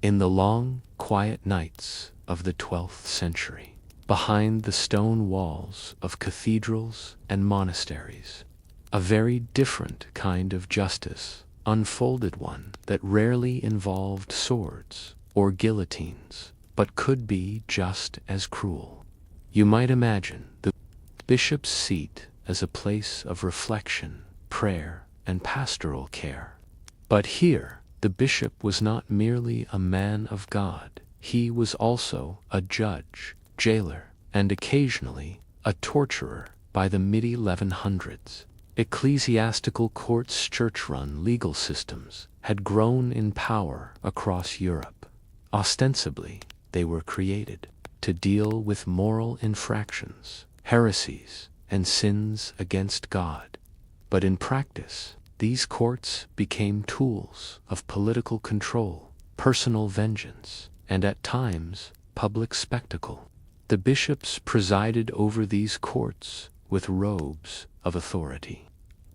In the long, quiet nights of the 12th century, behind the stone walls of cathedrals and monasteries, a very different kind of justice unfolded, one that rarely involved swords or guillotines, but could be just as cruel. You might imagine the bishop's seat as a place of reflection, prayer, and pastoral care. But here, the bishop was not merely a man of God, he was also a judge, jailer, and occasionally a torturer. By the mid-1100s, ecclesiastical courts, church-run legal systems, had grown in power across Europe. Ostensibly, they were created to deal with moral infractions, heresies, and sins against God. But in practice, these courts became tools of political control, personal vengeance, and at times, public spectacle. The bishops presided over these courts with robes of authority,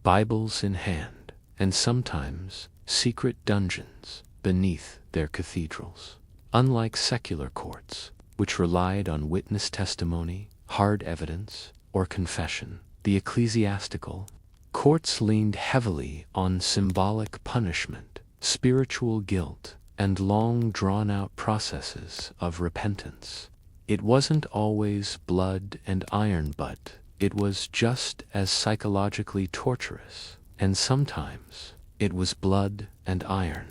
Bibles in hand, and sometimes secret dungeons beneath their cathedrals. Unlike secular courts, which relied on witness testimony, hard evidence, or confession, the ecclesiastical courts leaned heavily on symbolic punishment, spiritual guilt, and long drawn-out processes of repentance. It wasn't always blood and iron, but it was just as psychologically torturous, and sometimes it was blood and iron.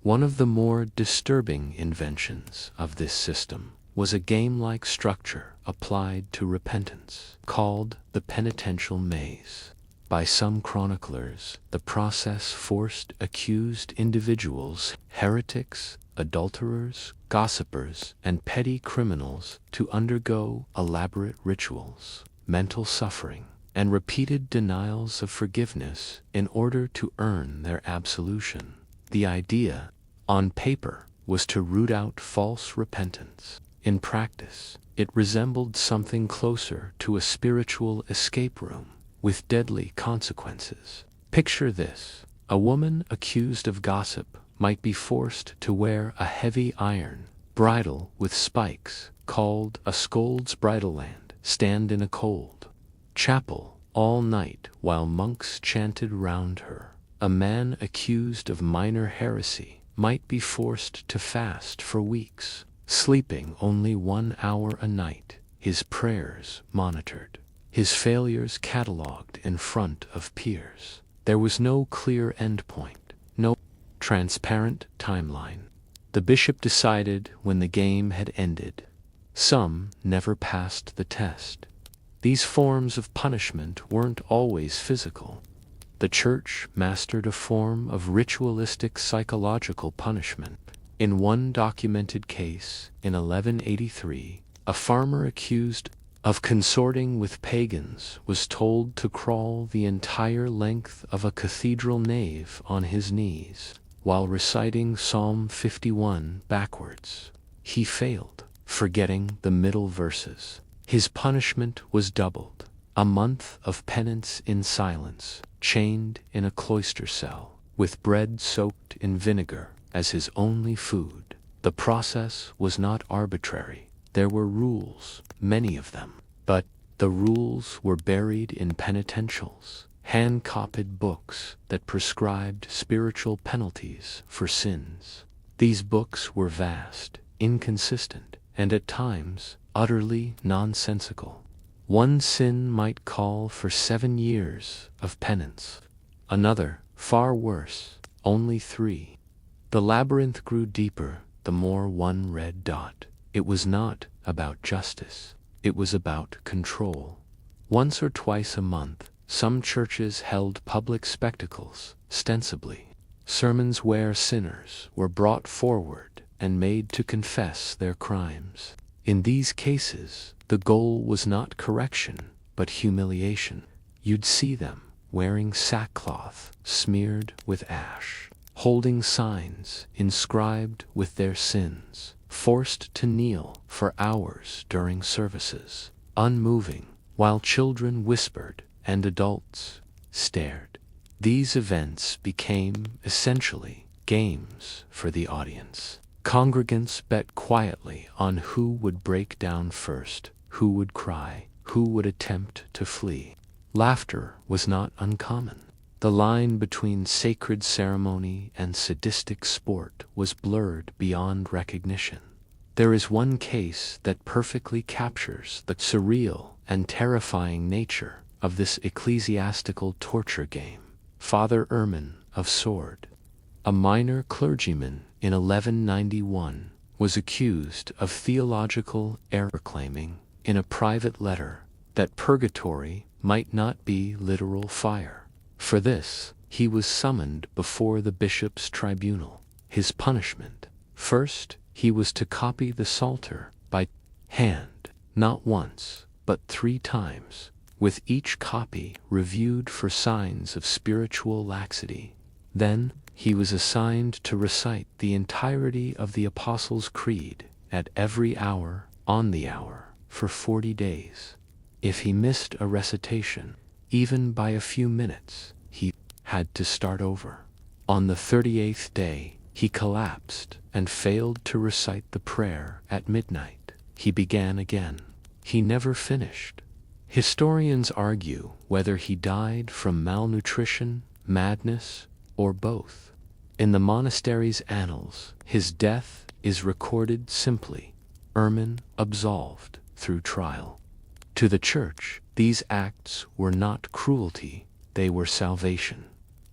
One of the more disturbing inventions of this system was a game-like structure applied to repentance, called the penitential maze. By some chroniclers, the process forced accused individuals, heretics, adulterers, gossipers, and petty criminals to undergo elaborate rituals, mental suffering, and repeated denials of forgiveness in order to earn their absolution. The idea, on paper, was to root out false repentance. In practice, it resembled something closer to a spiritual escape room, with deadly consequences. Picture this: a woman accused of gossip might be forced to wear a heavy iron bridle with spikes, called a scold's bridle, and stand in a cold chapel all night while monks chanted round her. A man accused of minor heresy might be forced to fast for weeks, sleeping only 1 hour a night, his prayers monitored, his failures catalogued in front of peers. There was no clear endpoint, no transparent timeline. The bishop decided when the game had ended. Some never passed the test. These forms of punishment weren't always physical. The church mastered a form of ritualistic psychological punishment. In one documented case, in 1183, a farmer accused of consorting with pagans was told to crawl the entire length of a cathedral nave on his knees, while reciting Psalm 51 backwards. He failed, forgetting the middle verses. His punishment was doubled: a month of penance in silence, chained in a cloister cell, with bread soaked in vinegar as his only food. The process was not arbitrary. There were rules, many of them, but the rules were buried in penitentials, hand-copied books that prescribed spiritual penalties for sins. These books were vast, inconsistent, and at times utterly nonsensical. One sin might call for 7 years of penance. Another, far worse, only 3. The labyrinth grew deeper the more one read. It was not about justice. It was about control. Once or twice a month, some churches held public spectacles, ostensibly sermons where sinners were brought forward and made to confess their crimes. In these cases, the goal was not correction, but humiliation. You'd see them wearing sackcloth smeared with ash, holding signs inscribed with their sins, forced to kneel for hours during services, unmoving, while children whispered and adults stared. These events became essentially games for the audience. Congregants bet quietly on who would break down first, who would cry, who would attempt to flee. Laughter was not uncommon. The line between sacred ceremony and sadistic sport was blurred beyond recognition. There is one case that perfectly captures the surreal and terrifying nature of this ecclesiastical torture game. Father Ermine of Sword, a minor clergyman in 1191, was accused of theological error, claiming in a private letter that purgatory might not be literal fire. For this, he was summoned before the bishop's tribunal. His punishment: first, he was to copy the Psalter by hand, not once, but 3 times, with each copy reviewed for signs of spiritual laxity. Then, he was assigned to recite the entirety of the Apostles' Creed at every hour, on the hour, for 40 days. If he missed a recitation, even by a few minutes, he had to start over. On the 38th day, he collapsed and failed to recite the prayer at midnight. He began again. He never finished. Historians argue whether he died from malnutrition, madness, or both. In the monastery's annals, his death is recorded simply: Ermine absolved through trial. To the Church, these acts were not cruelty, they were salvation.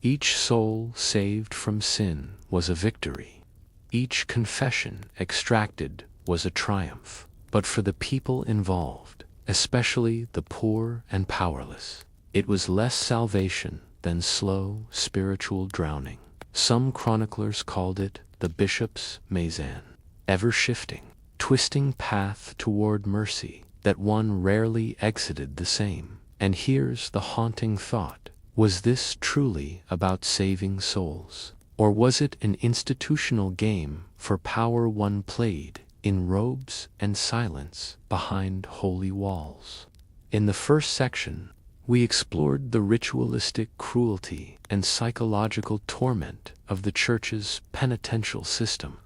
Each soul saved from sin was a victory. Each confession extracted was a triumph. But for the people involved, especially the poor and powerless, it was less salvation than slow spiritual drowning. Some chroniclers called it the bishop's Maison, ever-shifting, twisting path toward mercy that one rarely exited the same. And here's the haunting thought: was this truly about saving souls? Or was it an institutional game for power one played in robes and silence behind holy walls? In the first section, we explored the ritualistic cruelty and psychological torment of the Church's penitential system,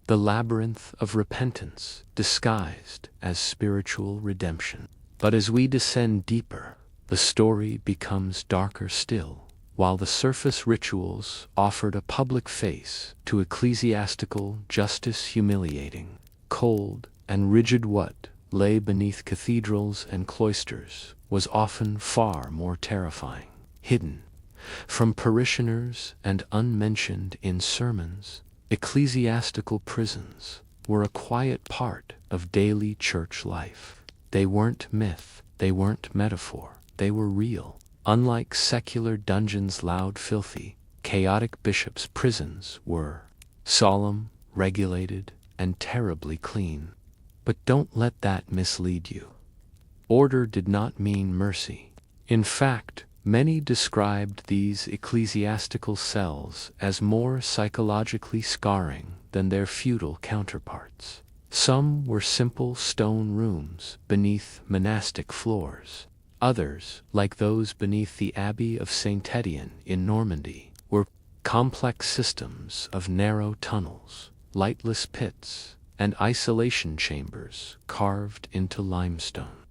the labyrinth of repentance disguised as spiritual redemption. But as we descend deeper, the story becomes darker still. While the surface rituals offered a public face to ecclesiastical justice, humiliating, cold, and rigid, what lay beneath cathedrals and cloisters was often far more terrifying. Hidden from parishioners and unmentioned in sermons, ecclesiastical prisons were a quiet part of daily church life. They weren't myth, they weren't metaphor, they were real. Unlike secular dungeons, loud, filthy, chaotic, bishops' prisons were solemn, regulated, and terribly clean. But don't let that mislead you. Order did not mean mercy. In fact, many described these ecclesiastical cells as more psychologically scarring than their feudal counterparts. Some were simple stone rooms beneath monastic floors. Others, like those beneath the Abbey of Saint Etienne in Normandy, were complex systems of narrow tunnels, lightless pits, and isolation chambers carved into limestone.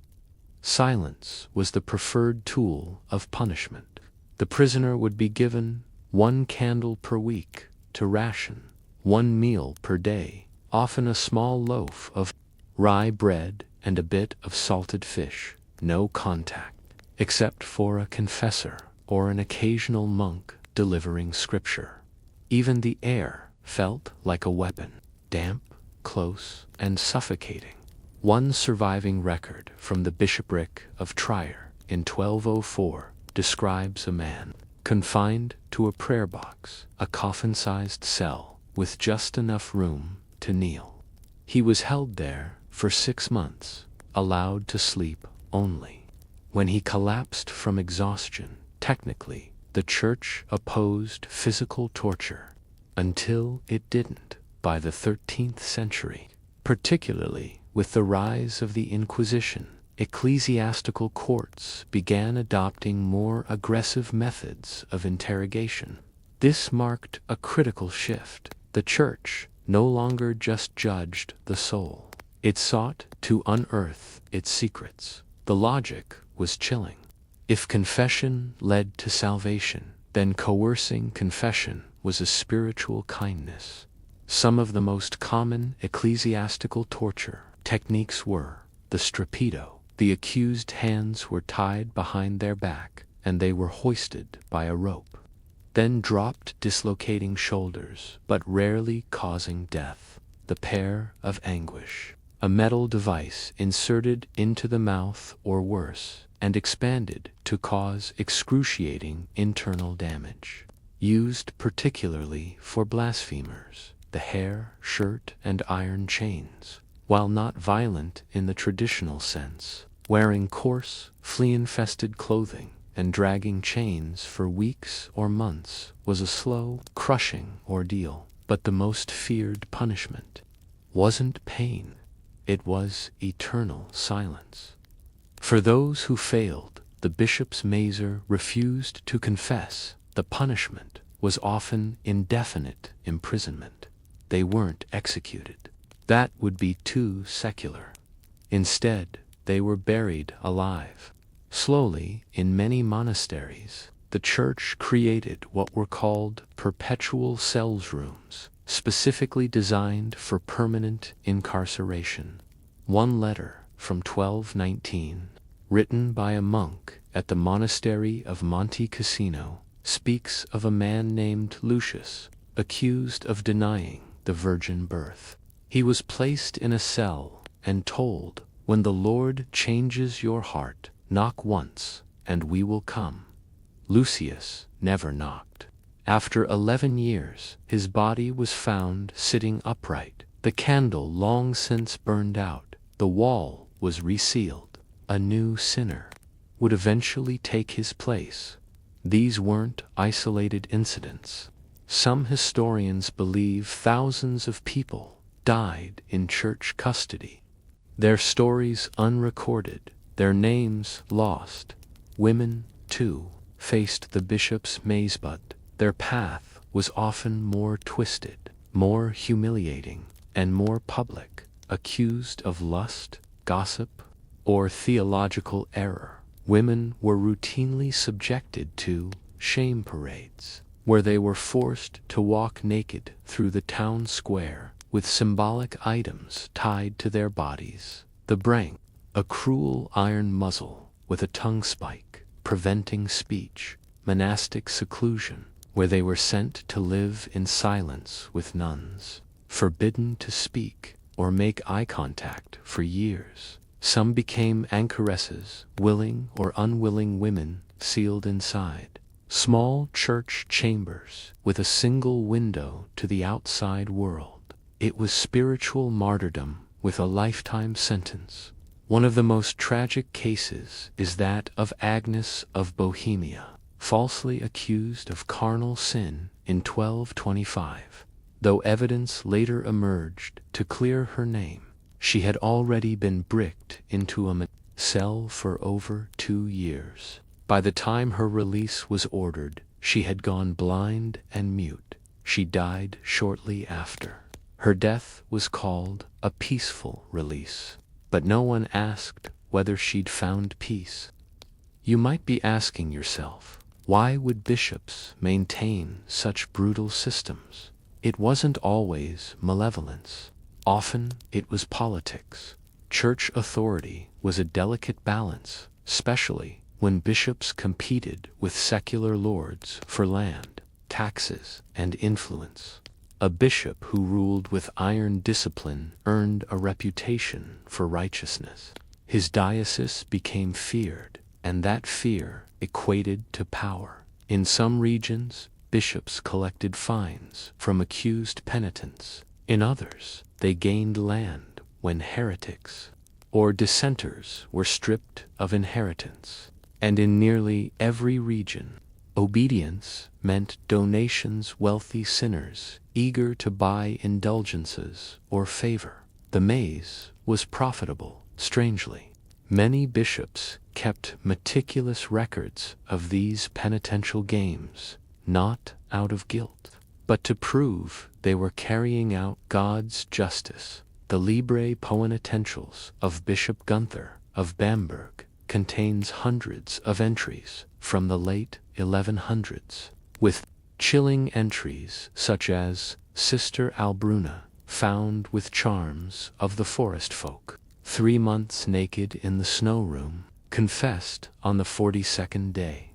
Silence was the preferred tool of punishment. The prisoner would be given 1 candle per week to ration, 1 meal per day, often a small loaf of rye bread and a bit of salted fish. No contact, except for a confessor or an occasional monk delivering scripture. Even the air felt like a weapon, damp, close, and suffocating. One surviving record from the bishopric of Trier in 1204 describes a man confined to a prayer box, a coffin-sized cell with just enough room to kneel. He was held there for 6 months, allowed to sleep only. When he collapsed from exhaustion, technically, the Church opposed physical torture, until it didn't by the 13th century. Particularly with the rise of the Inquisition, ecclesiastical courts began adopting more aggressive methods of interrogation. This marked a critical shift. The Church, no longer just judged the soul. It sought to unearth its secrets. The logic was chilling. If confession led to salvation, then coercing confession was a spiritual kindness. Some of the most common ecclesiastical torture techniques were the strapito. The accused hands were tied behind their back, and they were hoisted by a rope, then dropped, dislocating shoulders, but rarely causing death. The pair of anguish. A metal device inserted into the mouth or worse, and expanded to cause excruciating internal damage. Used particularly for blasphemers. The hair, shirt, and iron chains. While not violent in the traditional sense, wearing coarse, flea-infested clothing and dragging chains for weeks or months was a slow, crushing ordeal. But the most feared punishment wasn't pain. It was eternal silence. For those who failed, the bishop's mazer refused to confess. The punishment was often indefinite imprisonment. They weren't executed. That would be too secular. Instead, they were buried alive. Slowly, in many monasteries, the church created what were called perpetual cells rooms, specifically designed for permanent incarceration. One letter from 1219, written by a monk at the monastery of Monte Cassino, speaks of a man named Lucius, accused of denying the virgin birth. He was placed in a cell and told, "When the Lord changes your heart, knock once, and we will come." Lucius never knocked. After 11 years, his body was found sitting upright, the candle long since burned out, the wall was resealed. A new sinner would eventually take his place. These weren't isolated incidents. Some historians believe thousands of people died in church custody. Their stories unrecorded, their names lost. Women, too, faced the bishop's maze, but their path was often more twisted, more humiliating, and more public. Accused of lust, gossip, or theological error, women were routinely subjected to shame parades, where they were forced to walk naked through the town square with symbolic items tied to their bodies. The brank, a cruel iron muzzle with a tongue spike, preventing speech. Monastic seclusion, where they were sent to live in silence with nuns, forbidden to speak or make eye contact for years. Some became anchoresses, willing or unwilling women sealed inside. Small church chambers with a single window to the outside world. It was spiritual martyrdom with a lifetime sentence. One of the most tragic cases is that of Agnes of Bohemia, falsely accused of carnal sin in 1225. Though evidence later emerged to clear her name, she had already been bricked into a cell for over 2 years. By the time her release was ordered, she had gone blind and mute. She died shortly after. Her death was called a peaceful release, but no one asked whether she'd found peace. You might be asking yourself, why would bishops maintain such brutal systems? It wasn't always malevolence. Often it was politics. Church authority was a delicate balance, especially when bishops competed with secular lords for land, taxes, and influence. A bishop who ruled with iron discipline earned a reputation for righteousness. His diocese became feared, and that fear equated to power. In some regions, bishops collected fines from accused penitents. In others, they gained land when heretics or dissenters were stripped of inheritance. And in nearly every region, obedience meant donations. Wealthy sinners eager to buy indulgences or favor. The maze was profitable, strangely. Many bishops kept meticulous records of these penitential games, not out of guilt, but to prove they were carrying out God's justice. The Libre Poenitentials of Bishop Gunther of Bamberg contains hundreds of entries from the late 1100s, with chilling entries such as Sister Albruna, found with charms of the forest folk, 3 months naked in the snow room, confessed on the 42nd day.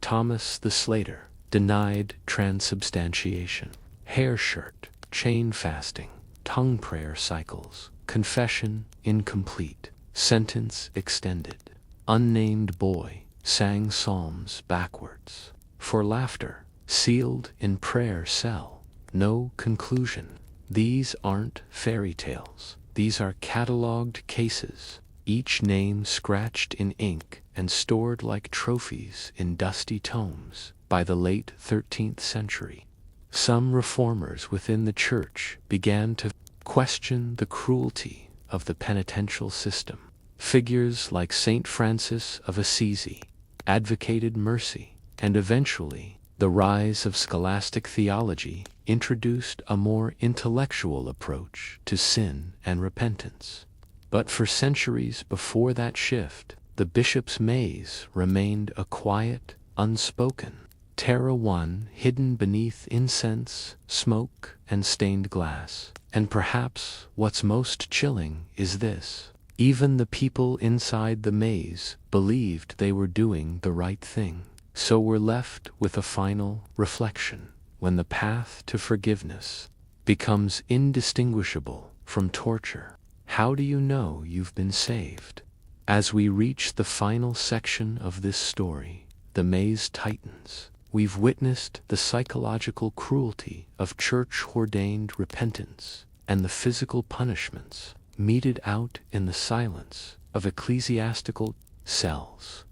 Thomas the Slater, denied transubstantiation. Hair shirt, chain fasting, tongue prayer cycles, confession incomplete, sentence extended. Unnamed boy, sang psalms backwards. For laughter, sealed in prayer cell, no conclusion. These aren't fairy tales. These are catalogued cases, each name scratched in ink and stored like trophies in dusty tomes by the late 13th century. Some reformers within the church began to question the cruelty of the penitential system. Figures like Saint Francis of Assisi advocated mercy, and eventually the rise of scholastic theology introduced a more intellectual approach to sin and repentance. But for centuries before that shift, the bishop's maze remained a quiet, unspoken Terra One hidden beneath incense, smoke, and stained glass. And perhaps what's most chilling is this: even the people inside the maze believed they were doing the right thing. So we're left with a final reflection. When the path to forgiveness becomes indistinguishable from torture, how do you know you've been saved? As we reach the final section of this story, the maze tightens. We've witnessed the psychological cruelty of church-ordained repentance and the physical punishments meted out in the silence of ecclesiastical cells.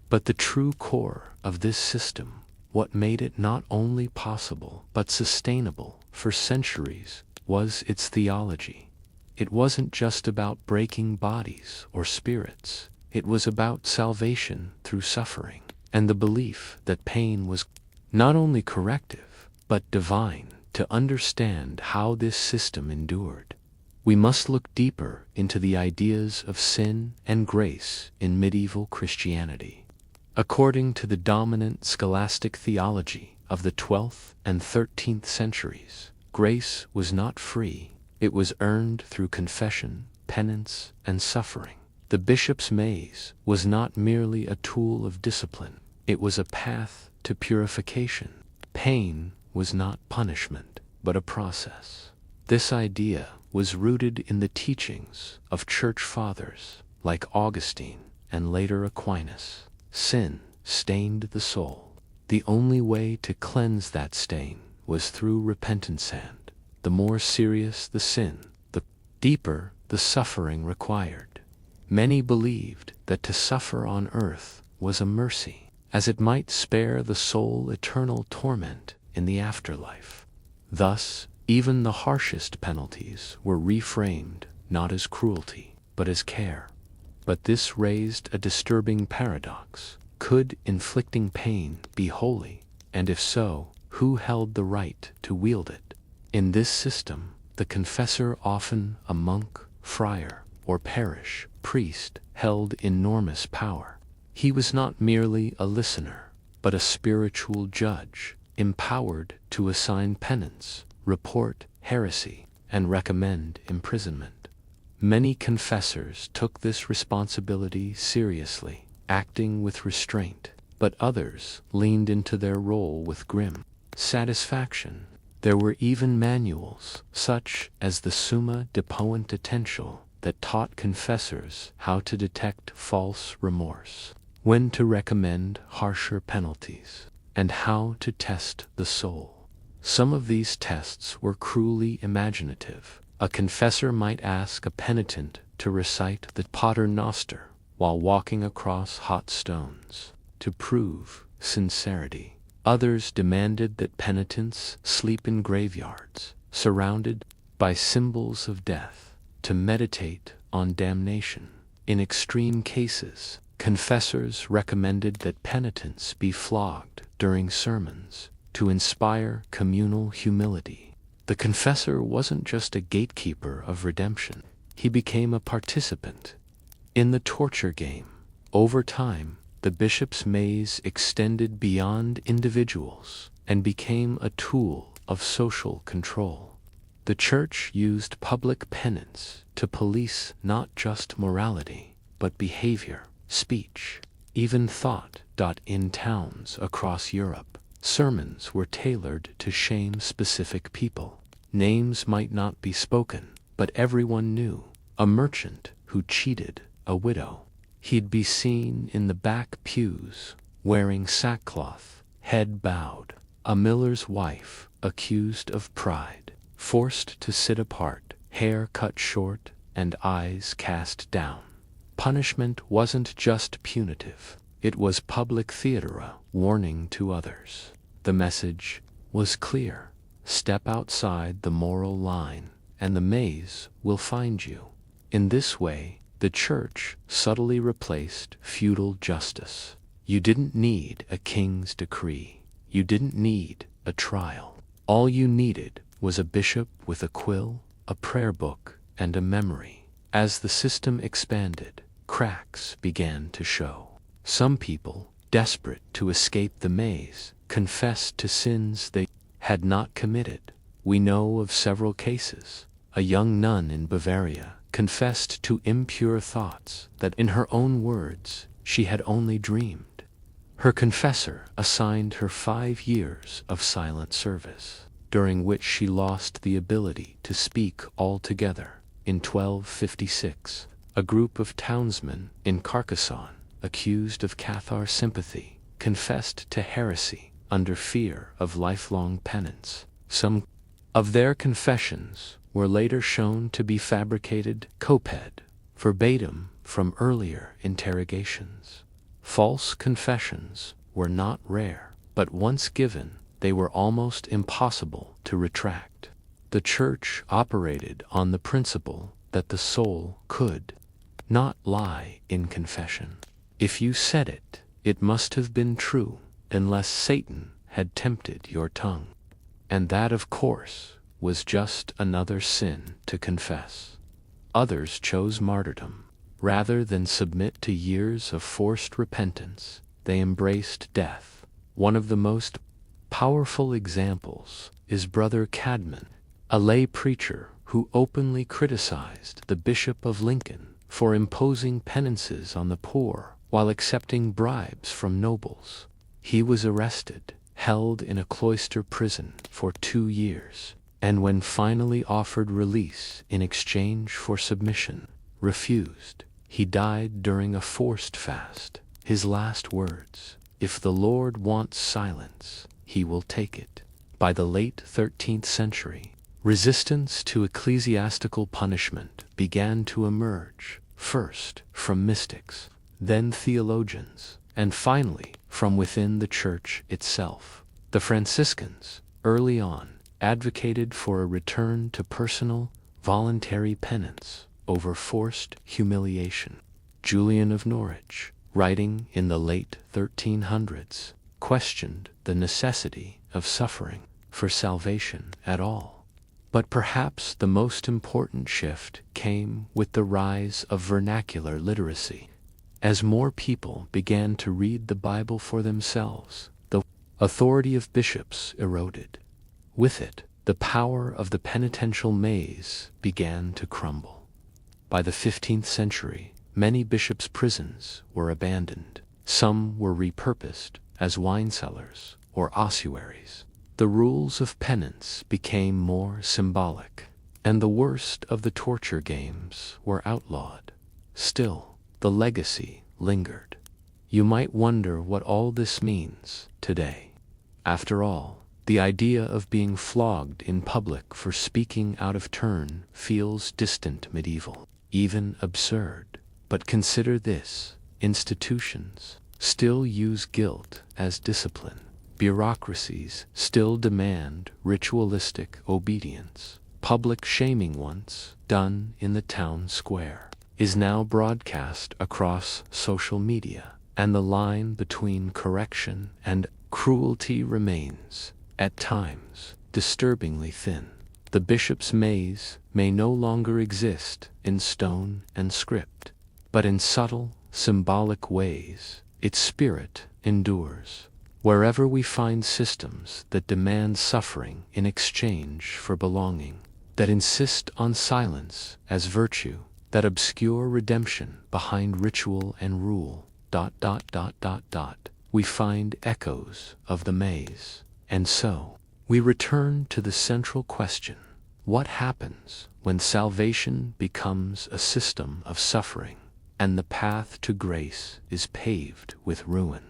But the true core of this system, what made it not only possible but sustainable for centuries, was its theology. It wasn't just about breaking bodies or spirits. It was about salvation through suffering, and the belief that pain was not only corrective, but divine. To understand how this system endured, we must look deeper into the ideas of sin and grace in medieval Christianity. According to the dominant scholastic theology of the 12th and 13th centuries, grace was not free. It was earned through confession, penance, and suffering. The bishop's maze was not merely a tool of discipline. It was a path to purification. Pain was not punishment, but a process. This idea was rooted in the teachings of church fathers like Augustine and later Aquinas. Sin stained the soul. The only way to cleanse that stain was through repentance, and the more serious the sin, the deeper the suffering required. Many believed that to suffer on earth was a mercy, as it might spare the soul eternal torment in the afterlife. Thus, even the harshest penalties were reframed not as cruelty, but as care. But this raised a disturbing paradox. Could inflicting pain be holy? And if so, who held the right to wield it? In this system, the confessor, often a monk, friar, or parish priest, held enormous power. He was not merely a listener, but a spiritual judge, empowered to assign penance, report heresy, and recommend imprisonment. Many confessors took this responsibility seriously, acting with restraint, but others leaned into their role with grim satisfaction. There were even manuals, such as the Summa de Poenitential, that taught confessors how to detect false remorse, when to recommend harsher penalties, and how to test the soul. Some of these tests were cruelly imaginative. A confessor might ask a penitent to recite the Pater Noster while walking across hot stones to prove sincerity. Others demanded that penitents sleep in graveyards, surrounded by symbols of death, to meditate on damnation. In extreme cases, confessors recommended that penitents be flogged during sermons, to inspire communal humility. The confessor wasn't just a gatekeeper of redemption. He became a participant in the torture game. Over time, the bishop's maze extended beyond individuals and became a tool of social control. The church used public penance to police not just morality, but behavior, speech, even thought. In towns across Europe, sermons were tailored to shame specific people. Names might not be spoken, but everyone knew. A merchant who cheated a widow. He'd be seen in the back pews, wearing sackcloth, head bowed. A miller's wife, accused of pride, forced to sit apart, hair cut short and eyes cast down. Punishment wasn't just punitive. It was public theater, a warning to others. The message was clear. Step outside the moral line, and the maze will find you. In this way, the church subtly replaced feudal justice. You didn't need a king's decree. You didn't need a trial. All you needed was a bishop with a quill, a prayer book, and a memory. As the system expanded, cracks began to show. Some people, desperate to escape the maze, confessed to sins they had not committed. We know of several cases. A young nun in Bavaria confessed to impure thoughts that, in her own words, she had only dreamed. Her confessor assigned her 5 years of silent service, during which she lost the ability to speak altogether. In 1256, a group of townsmen in Carcassonne, accused of Cathar sympathy, confessed to heresy under fear of lifelong penance. Some of their confessions were later shown to be fabricated, copied verbatim from earlier interrogations. False confessions were not rare, but once given, they were almost impossible to retract. The church operated on the principle that the soul could not lie in confession. If you said it, it must have been true, unless Satan had tempted your tongue. And that, of course, was just another sin to confess. Others chose martyrdom. Rather than submit to years of forced repentance, they embraced death. One of the most powerful examples is Brother Cadman, a lay preacher who openly criticized the Bishop of Lincoln for imposing penances on the poor while accepting bribes from nobles. He was arrested, held in a cloister prison for 2 years, and when finally offered release in exchange for submission, refused. He died during a forced fast. His last words, "If the Lord wants silence, he will take it." By the late 13th century, resistance to ecclesiastical punishment began to emerge, first from mystics, then theologians, and finally from within the church itself. The Franciscans, early on, advocated for a return to personal, voluntary penance over forced humiliation. Julian of Norwich, writing in the late 1300s, questioned the necessity of suffering for salvation at all. But perhaps the most important shift came with the rise of vernacular literacy. As more people began to read the Bible for themselves, the authority of bishops eroded. With it, the power of the penitential maze began to crumble. By the 15th century, many bishops' prisons were abandoned. Some were repurposed as wine cellars or ossuaries. The rules of penance became more symbolic, and the worst of the torture games were outlawed. Still, the legacy lingered. You might wonder what all this means today. After all, the idea of being flogged in public for speaking out of turn feels distant, medieval, even absurd. But consider this: institutions still use guilt as discipline. Bureaucracies still demand ritualistic obedience. Public shaming, once done in the town square, is now broadcast across social media, and the line between correction and cruelty remains at times disturbingly thin. The bishop's maze may no longer exist in stone and script, but in subtle, symbolic ways, its spirit endures. Wherever we find systems that demand suffering in exchange for belonging, that insist on silence as virtue, that obscure redemption behind ritual and rule, we find echoes of the maze. And so, we return to the central question: what happens when salvation becomes a system of suffering, and the path to grace is paved with ruin?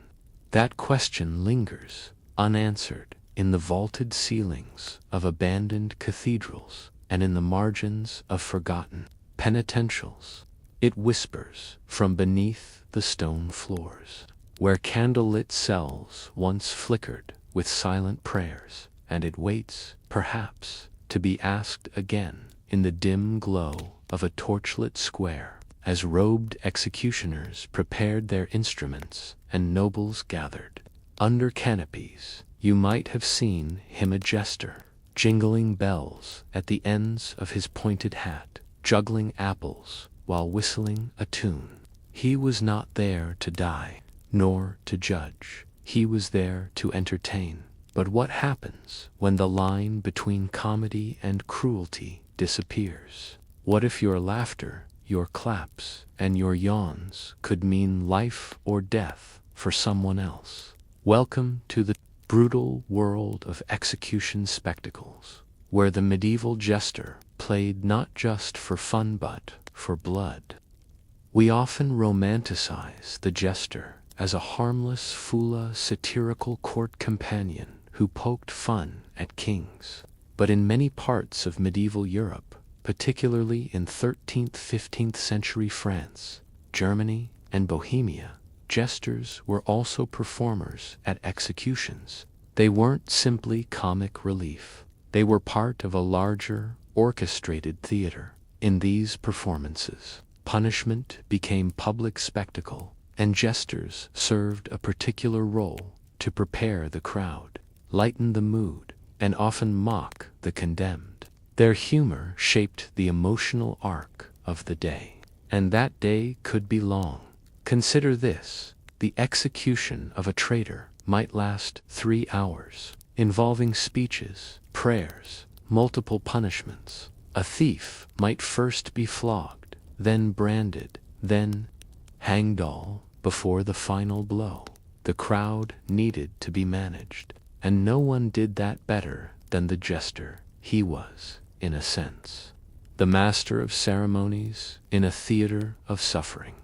That question lingers, unanswered, in the vaulted ceilings of abandoned cathedrals and in the margins of forgotten penitentials. It whispers from beneath the stone floors, where candlelit cells once flickered with silent prayers, and it waits, perhaps, to be asked again in the dim glow of a torchlit square, as robed executioners prepared their instruments and nobles gathered. Under canopies, you might have seen him a jester, jingling bells at the ends of his pointed hat, juggling apples while whistling a tune. He was not there to die, nor to judge. He was there to entertain. But what happens when the line between comedy and cruelty disappears? What if your laughter, your claps, and your yawns could mean life or death for someone else? Welcome to the brutal world of execution spectacles, where the medieval jester played not just for fun but for blood. We often romanticize the jester as a harmless Fula satirical court companion who poked fun at kings. But in many parts of medieval Europe, particularly in 13th–15th century France, Germany, and Bohemia, jesters were also performers at executions. They weren't simply comic relief. They were part of a larger, orchestrated theater. In these performances, punishment became public spectacle, and jesters served a particular role to prepare the crowd, lighten the mood, and often mock the condemned. Their humor shaped the emotional arc of the day, and that day could be long. Consider this: the execution of a traitor might last 3 hours, involving speeches, prayers, multiple punishments. A thief might first be flogged, then branded, then hanged, all before the final blow. The crowd needed to be managed, and no one did that better than the jester. He was, in a sense, the master of ceremonies in a theater of suffering.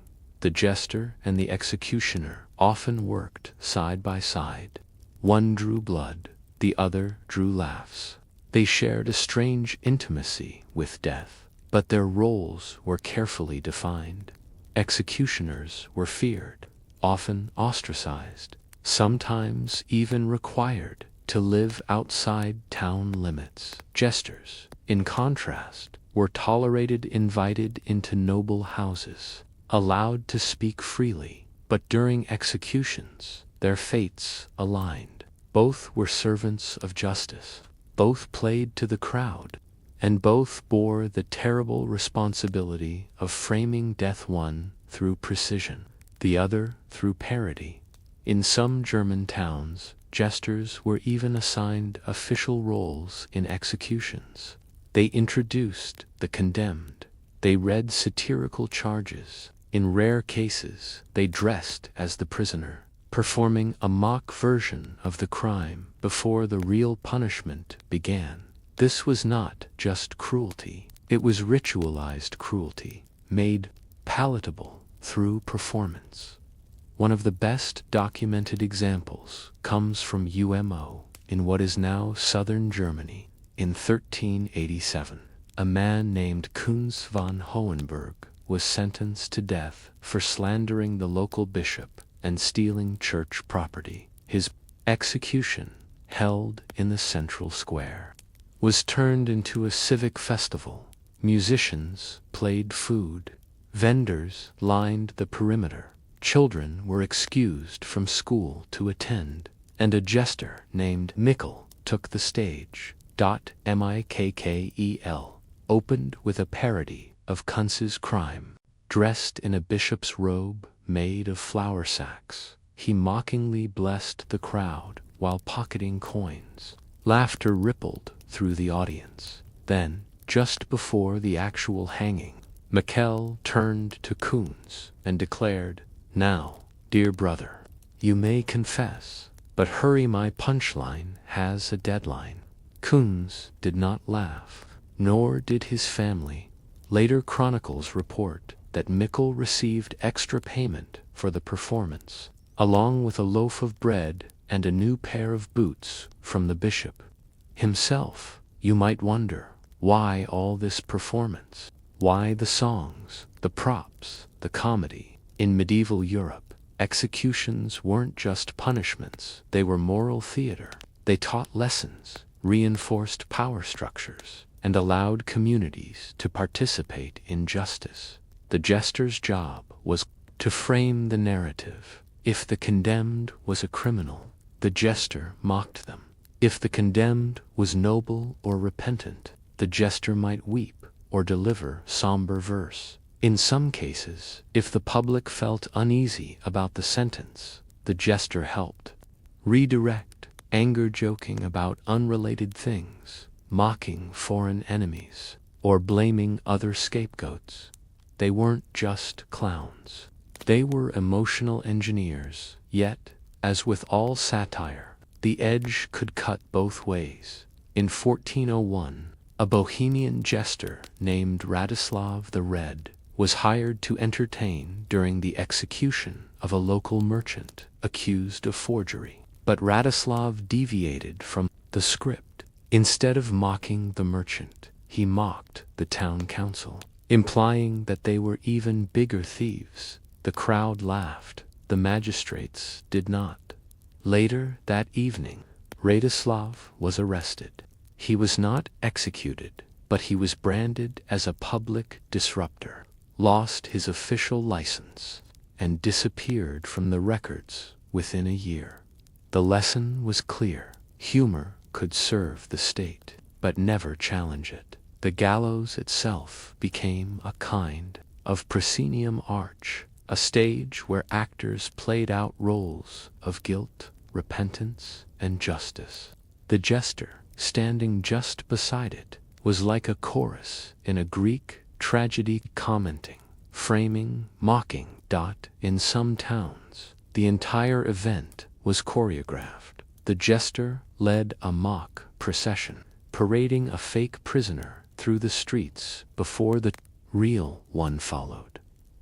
The jester and the executioner often worked side by side. One drew blood, the other drew laughs. They shared a strange intimacy with death, but their roles were carefully defined. Executioners were feared, often ostracized, sometimes even required to live outside town limits. Jesters, in contrast, were tolerated, invited into noble houses, allowed to speak freely, but during executions, their fates aligned. Both were servants of justice. Both played to the crowd, and both bore the terrible responsibility of framing death, one through precision, the other through parody. In some German towns, jesters were even assigned official roles in executions. They introduced the condemned. They read satirical charges. In rare cases, they dressed as the prisoner, performing a mock version of the crime before the real punishment began. This was not just cruelty. It was ritualized cruelty, made palatable through performance. One of the best documented examples comes from UMO in what is now southern Germany. In 1387, a man named Kunz von Hohenberg was sentenced to death for slandering the local bishop and stealing church property. His execution, held in the central square, was turned into a civic festival. Musicians played food, vendors lined the perimeter, children were excused from school to attend, and a jester named Mikkel took the stage. Michael opened with a parody of Kunz's crime. Dressed in a bishop's robe made of flour sacks, he mockingly blessed the crowd while pocketing coins. Laughter rippled through the audience. Then, just before the actual hanging, Michael turned to Kunz and declared, "Now, dear brother, you may confess, but hurry, my punchline has a deadline." Kunz did not laugh, nor did his family. Later chronicles report that Michael received extra payment for the performance, along with a loaf of bread and a new pair of boots from the bishop himself. You might wonder, why all this performance? Why the songs, the props, the comedy? In medieval Europe, executions weren't just punishments, they were moral theater. They taught lessons, reinforced power structures, and allowed communities to participate in justice. The jester's job was to frame the narrative. If the condemned was a criminal, the jester mocked them. If the condemned was noble or repentant, the jester might weep or deliver somber verse. In some cases, if the public felt uneasy about the sentence, the jester helped redirect, anger joking about unrelated things, mocking foreign enemies, or blaming other scapegoats. They weren't just clowns. They were emotional engineers, yet, as with all satire, the edge could cut both ways. In 1401, a Bohemian jester named Radislav the Red was hired to entertain during the execution of a local merchant accused of forgery. But Radislav deviated from the script. Instead of mocking the merchant, he mocked the town council, implying that they were even bigger thieves. The crowd laughed. The magistrates did not. Later that evening, Radislav was arrested. He was not executed, but he was branded as a public disruptor, lost his official license, and disappeared from the records within a year. The lesson was clear. Humor could serve the state, but never challenge it. The gallows itself became a kind of proscenium arch, a stage where actors played out roles of guilt, repentance, and justice. The jester, standing just beside it, was like a chorus in a Greek tragedy, commenting, framing, mocking. In some towns, the entire event was choreographed. The jester led a mock procession, parading a fake prisoner through the streets before the real one followed.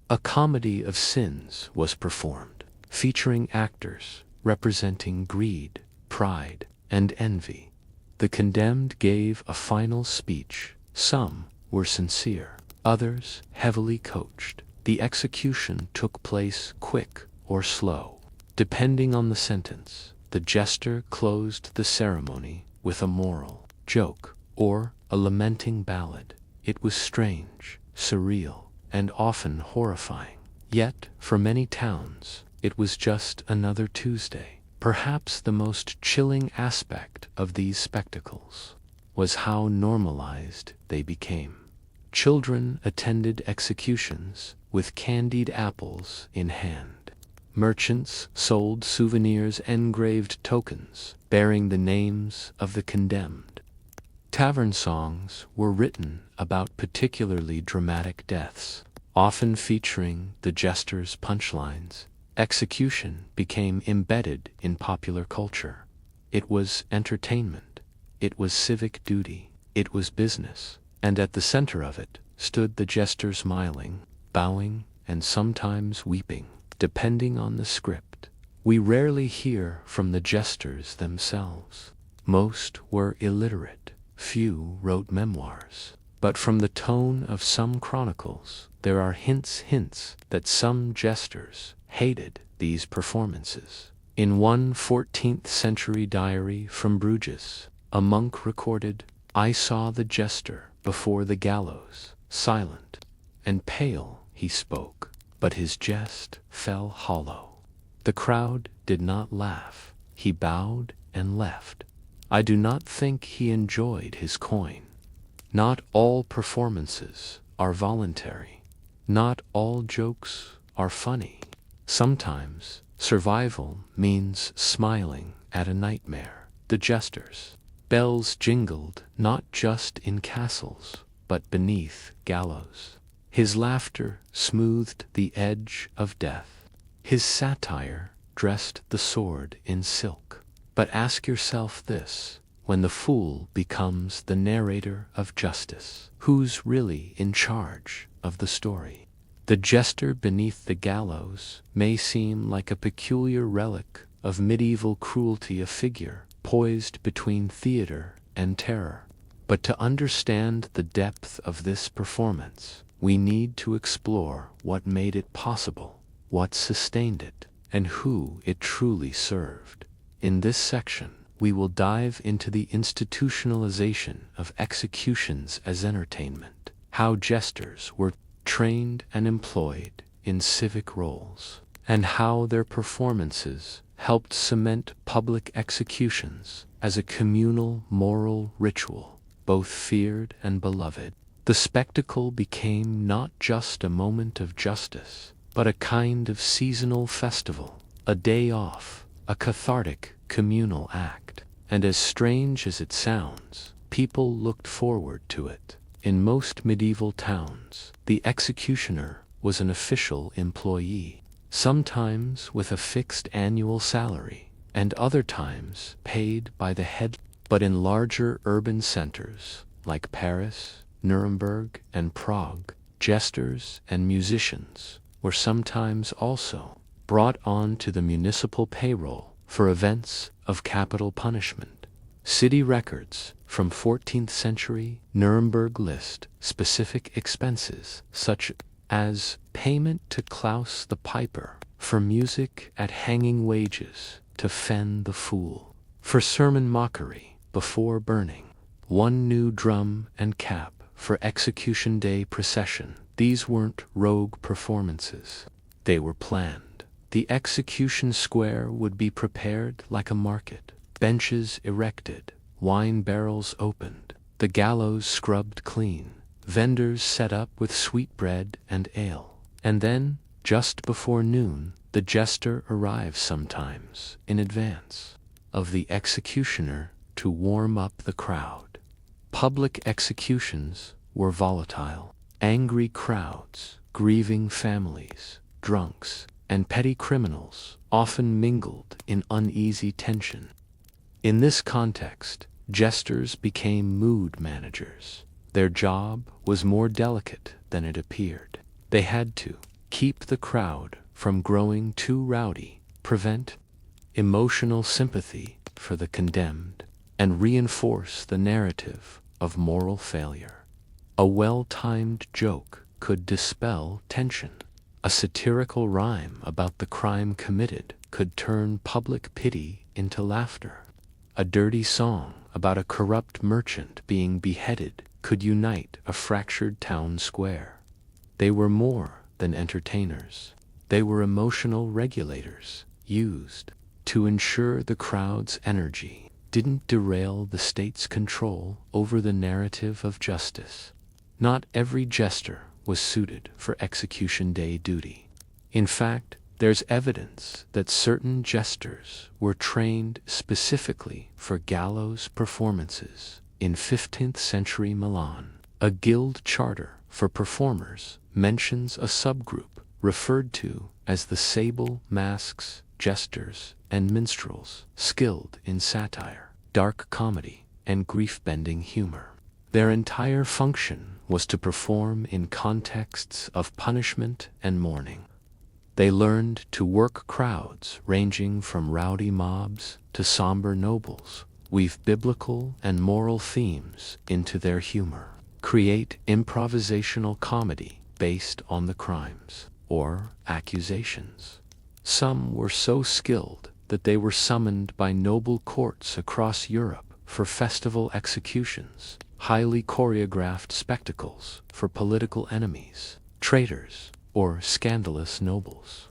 A comedy of sins was performed, featuring actors representing greed, pride, and envy. The condemned gave a final speech. Some were sincere, others heavily coached. The execution took place quick or slow, depending on the sentence. The jester closed the ceremony with a moral joke or a lamenting ballad. It was strange, surreal, and often horrifying. Yet, for many towns, it was just another Tuesday. Perhaps the most chilling aspect of these spectacles was how normalized they became. Children attended executions with candied apples in hand. Merchants sold souvenirs, engraved tokens bearing the names of the condemned. Tavern songs were written about particularly dramatic deaths, often featuring the jester's punchlines. Execution became embedded in popular culture. It was entertainment. It was civic duty. It was business. And at the center of it stood the jester, smiling, bowing, and sometimes weeping, depending on the script. We rarely hear from the jesters themselves. Most were illiterate. Few wrote memoirs. But from the tone of some chronicles, there are hints that some jesters hated these performances. In one 14th century diary from Bruges, a monk recorded, "I saw the jester before the gallows, silent and pale he spoke, but his jest fell hollow. The crowd did not laugh. He bowed and left." I do not think he enjoyed his coin. Not all performances are voluntary. Not all jokes are funny. Sometimes survival means smiling at a nightmare. The jesters. Bells jingled not just in castles, but beneath gallows. His laughter smoothed the edge of death. His satire dressed the sword in silk. But ask yourself this: when the fool becomes the narrator of justice, who's really in charge of the story? The jester beneath the gallows may seem like a peculiar relic of medieval cruelty, a figure poised between theater and terror. But to understand the depth of this performance, we need to explore what made it possible, what sustained it, and who it truly served. In this section, we will dive into the institutionalization of executions as entertainment, how jesters were trained and employed in civic roles, and how their performances helped cement public executions as a communal moral ritual, both feared and beloved. The spectacle became not just a moment of justice, but a kind of seasonal festival, a day off, a cathartic communal act. And as strange as it sounds, people looked forward to it. In most medieval towns, the executioner was an official employee, sometimes with a fixed annual salary, and other times paid by the head. But in larger urban centers like Paris, Nuremberg, and Prague, jesters and musicians were sometimes also brought on to the municipal payroll for events of capital punishment. City records from 14th century Nuremberg list specific expenses such as payment to Klaus the Piper for music at hanging wages to Fen the Fool, for sermon mockery before burning, one new drum and cap for execution day procession. These weren't rogue performances. They were planned. The execution square would be prepared like a market, benches erected, wine barrels opened, the gallows scrubbed clean, vendors set up with sweetbread and ale. And then, just before noon, the jester arrives, sometimes in advance of the executioner, to warm up the crowd. Public executions were volatile. Angry crowds, grieving families, drunks, and petty criminals often mingled in uneasy tension. In this context, jesters became mood managers. Their job was more delicate than it appeared. They had to keep the crowd from growing too rowdy, prevent emotional sympathy for the condemned, and reinforce the narrative of moral failure. A well-timed joke could dispel tension. A satirical rhyme about the crime committed could turn public pity into laughter. A dirty song about a corrupt merchant being beheaded could unite a fractured town square. They were more than entertainers. They were emotional regulators, used to ensure the crowd's energy didn't derail the state's control over the narrative of justice. Not every jester was suited for execution day duty. In fact, there's evidence that certain jesters were trained specifically for gallows performances. In 15th century Milan, a guild charter for performers mentions a subgroup referred to as the sable masks, jesters, and minstrels, skilled in satire, dark comedy, and grief-bending humor. Their entire function was to perform in contexts of punishment and mourning. They learned to work crowds ranging from rowdy mobs to somber nobles, weave biblical and moral themes into their humor, create improvisational comedy based on the crimes or accusations. Some were so skilled that they were summoned by noble courts across Europe for festival executions, highly choreographed spectacles for political enemies, traitors, or scandalous nobles.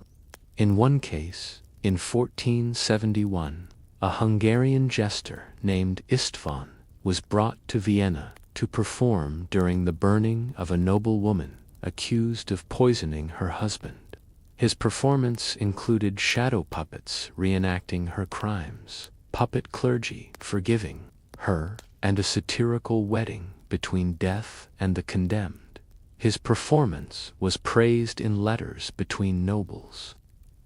In one case, in 1471, A Hungarian jester named István was brought to Vienna to perform during the burning of a noble woman accused of poisoning her husband. His performance included shadow puppets reenacting her crimes, puppet clergy forgiving her, and a satirical wedding between death and the condemned. His performance was praised in letters between nobles.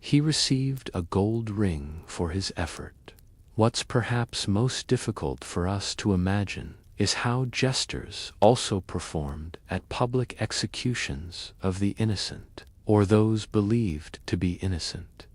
He received a gold ring for his effort. What's perhaps most difficult for us to imagine is how jesters also performed at public executions of the innocent, or those believed to be innocent.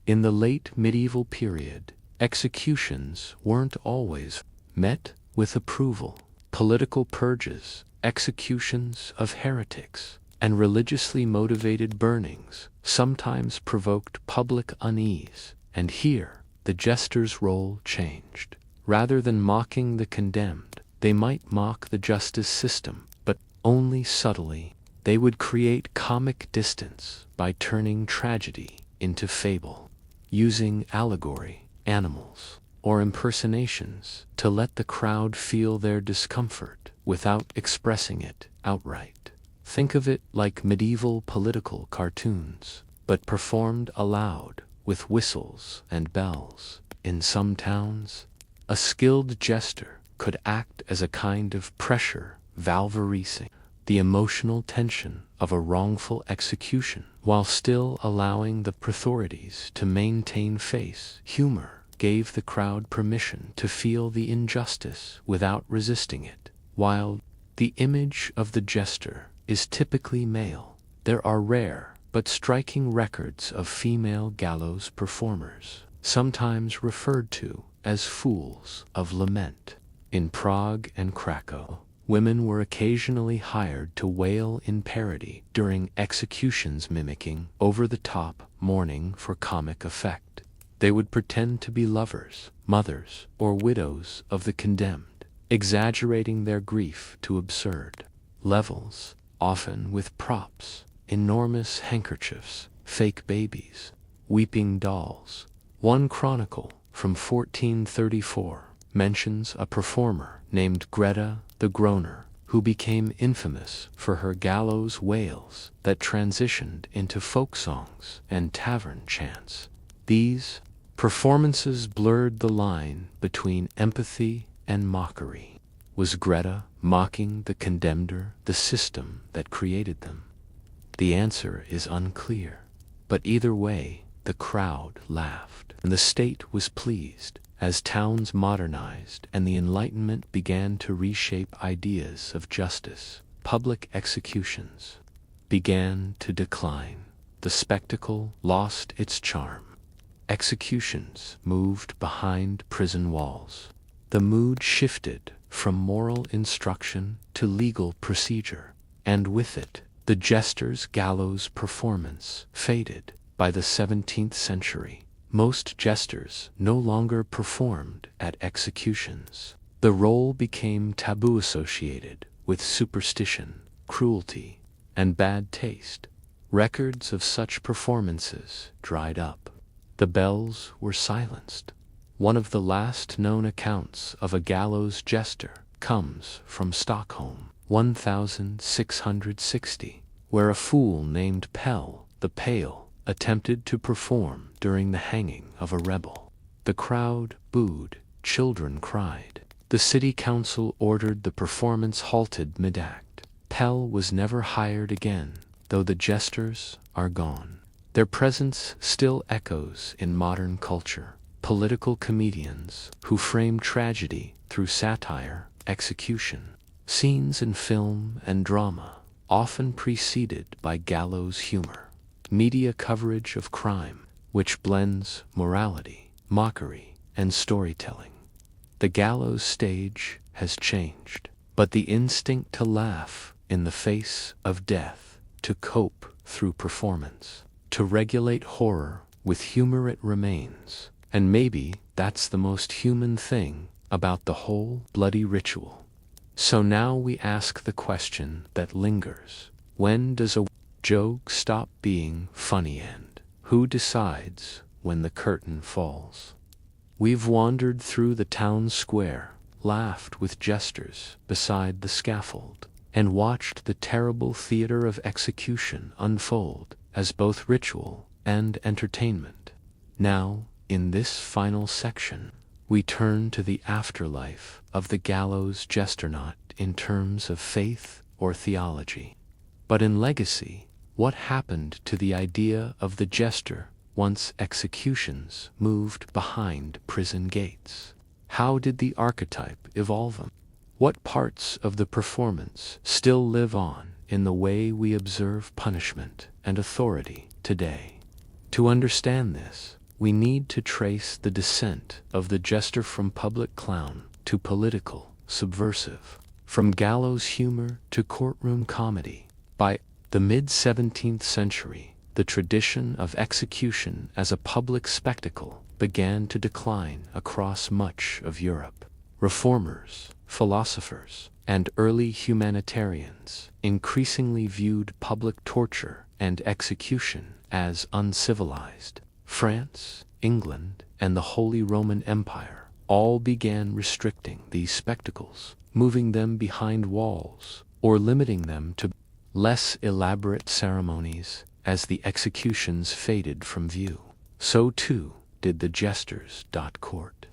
In the late medieval period, executions weren't always met with approval. Political purges, executions of heretics, and religiously motivated burnings sometimes provoked public unease, and here the jester's role changed. Rather than mocking the condemned, they might mock the justice system, but only subtly. They would create comic distance by turning tragedy into fable, using allegory, animals, or impersonations to let the crowd feel their discomfort without expressing it outright. Think of it like medieval political cartoons, but performed aloud with whistles and bells. In some towns, a skilled jester could act as a kind of pressure valve, releasing the emotional tension of a wrongful execution while still allowing the authorities to maintain face. Humor gave the crowd permission to feel the injustice without resisting it. While the image of the jester is typically male, there are rare but striking records of female gallows performers, sometimes referred to as fools of lament. In Prague and Krakow, women were occasionally hired to wail in parody during executions, mimicking over-the-top mourning for comic effect. They would pretend to be lovers, mothers, or widows of the condemned, exaggerating their grief to absurd levels, often with props, enormous handkerchiefs, fake babies, weeping dolls. One chronicle from 1434 mentions a performer named Greta the Groaner, who became infamous for her gallows wails that transitioned into folk songs and tavern chants. These performances blurred the line between empathy and mockery. Was Greta mocking the condemner, the system that created them? The answer is unclear, but either way, the crowd laughed, and the state was pleased. As towns modernized and the Enlightenment began to reshape ideas of justice, public executions began to decline. The spectacle lost its charm. Executions moved behind prison walls. The mood shifted from moral instruction to legal procedure, and with it, the jester's gallows performance faded. By the 17th century, most jesters no longer performed at executions. The role became taboo, associated with superstition, cruelty, and bad taste. Records of such performances dried up. The bells were silenced. One of the last known accounts of a gallows jester comes from Stockholm, 1660, where a fool named Pell the Pale attempted to perform during the hanging of a rebel. The crowd booed, children cried. The city council ordered the performance halted mid-act. Pell was never hired again, though the jesters are gone. Their presence still echoes in modern culture. Political comedians who frame tragedy through satire, execution. Scenes in film and drama, often preceded by gallows humor. Media coverage of crime, which blends morality, mockery, and storytelling. The gallows stage has changed, but the instinct to laugh in the face of death, to cope through performance, to regulate horror with humor, it remains. And maybe that's the most human thing about the whole bloody ritual. So now we ask the question that lingers. When does a joke stop being funny, and who decides when the curtain falls? We've wandered through the town square, laughed with jesters beside the scaffold, and watched the terrible theater of execution unfold as both ritual and entertainment. Now, in this final section, we turn to the afterlife of the gallows jester, not in terms of faith or theology, but in legacy. What happened to the idea of the jester once executions moved behind prison gates? How did the archetype evolve? What parts of the performance still live on in the way we observe punishment and authority today? To understand this, we need to trace the descent of the jester from public clown to political subversive, from gallows humor to courtroom comedy. By the mid-17th century, the tradition of execution as a public spectacle began to decline across much of Europe. Reformers, philosophers, and early humanitarians increasingly viewed public torture and execution as uncivilized. France, England, and the Holy Roman Empire all began restricting these spectacles, moving them behind walls, or limiting them to less elaborate ceremonies. As the executions faded from view, so too did the jesters. Court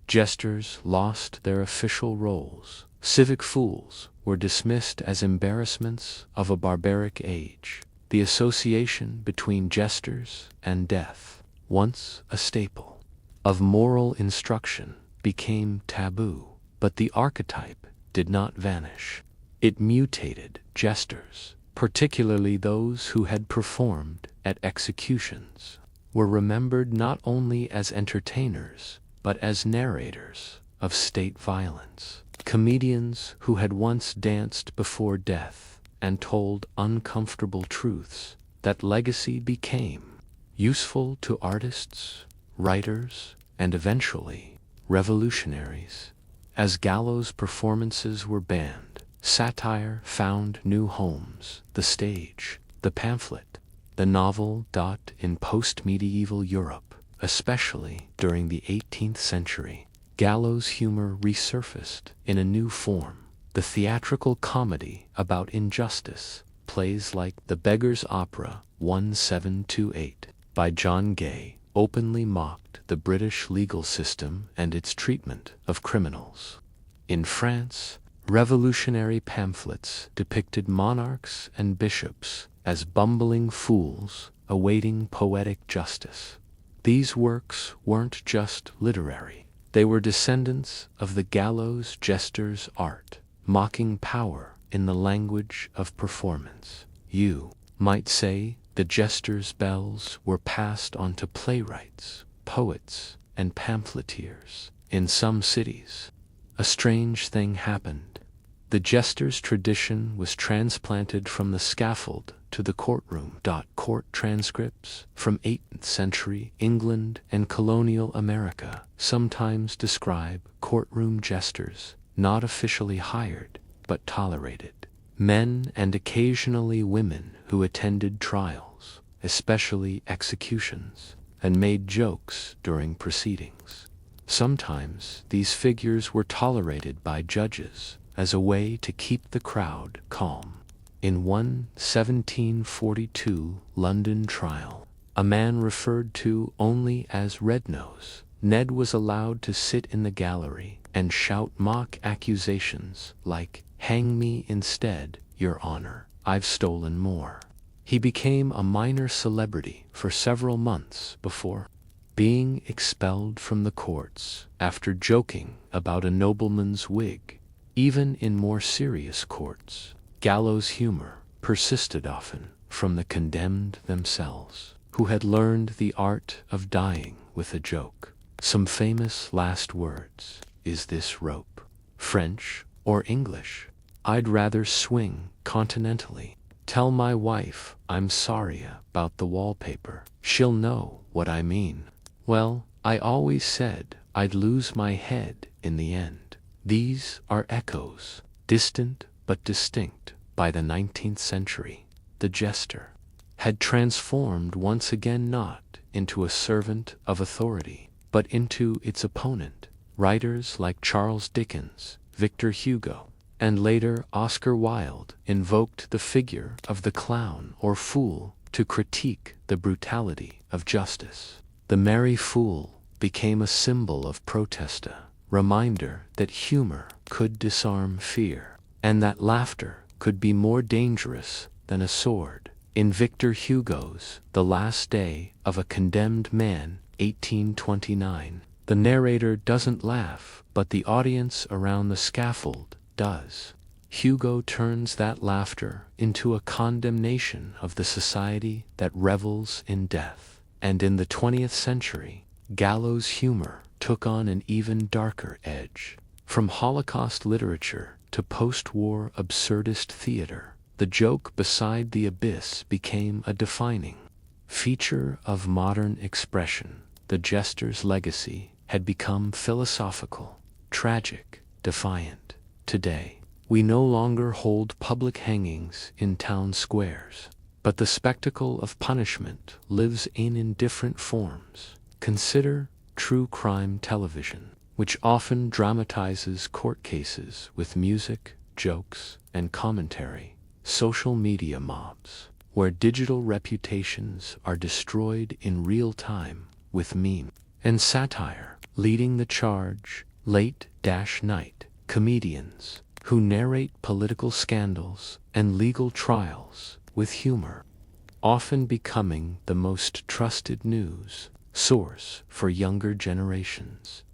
jesters lost their official roles. Civic fools were dismissed as embarrassments of a barbaric age. The association between jesters and death, once a staple of moral instruction, became taboo. But the archetype did not vanish. It mutated. Jesters, particularly those who had performed at executions, were remembered not only as entertainers, but as narrators of state violence. Comedians who had once danced before death and told uncomfortable truths. That legacy became useful to artists, writers, and eventually revolutionaries. As gallows performances were banned, satire found new homes: the stage, the pamphlet, the novel. In post-medieval Europe, especially during the 18th century, gallows humor resurfaced in a new form: the theatrical comedy about injustice. Plays like The Beggar's Opera 1728 by John Gay openly mocked the British legal system and its treatment of criminals. In France, revolutionary pamphlets depicted monarchs and bishops as bumbling fools awaiting poetic justice. These works weren't just literary. They were descendants of the gallows jester's art, mocking power in the language of performance. You might say the jester's bells were passed on to playwrights, poets, and pamphleteers. In some cities, a strange thing happened. The jester's tradition was transplanted from the scaffold to the courtroom. Court transcripts from 8th century England and colonial America sometimes describe courtroom jesters, not officially hired, but tolerated. Men and occasionally women who attended trials, especially executions, and made jokes during proceedings. Sometimes these figures were tolerated by judges as a way to keep the crowd calm. In one 1742 London trial, a man referred to only as Rednose, Ned was allowed to sit in the gallery and shout mock accusations like, "Hang me instead, Your Honor, I've stolen more." He became a minor celebrity for several months before being expelled from the courts after joking about a nobleman's wig. Even in more serious courts, gallows humor persisted, often from the condemned themselves, who had learned the art of dying with a joke. Some famous last words: "Is this rope French or English? I'd rather swing continentally. Tell my wife I'm sorry about the wallpaper. She'll know what I mean. Well, I always said I'd lose my head in the end." These are echoes, distant but distinct. By the 19th century, the jester had transformed once again not into a servant of authority, but into its opponent. Writers like Charles Dickens, Victor Hugo, and later Oscar Wilde invoked the figure of the clown or fool to critique the brutality of justice. The merry fool became a symbol of protest, a reminder that humor could disarm fear, and that laughter could be more dangerous than a sword. In Victor Hugo's The Last Day of a Condemned Man, 1829, the narrator doesn't laugh, but the audience around the scaffold does. Hugo turns that laughter into a condemnation of the society that revels in death. And in the 20th century, gallows humor took on an even darker edge. From Holocaust literature to post-war absurdist theater, the joke beside the abyss became a defining feature of modern expression. The jester's legacy had become philosophical, tragic, defiant. Today, we no longer hold public hangings in town squares, but the spectacle of punishment lives in different forms. Consider true crime television, which often dramatizes court cases with music, jokes, and commentary. Social media mobs, where digital reputations are destroyed in real time with meme and satire. Leading the charge, late-night comedians who narrate political scandals and legal trials with humor, often becoming the most trusted news source for younger generations.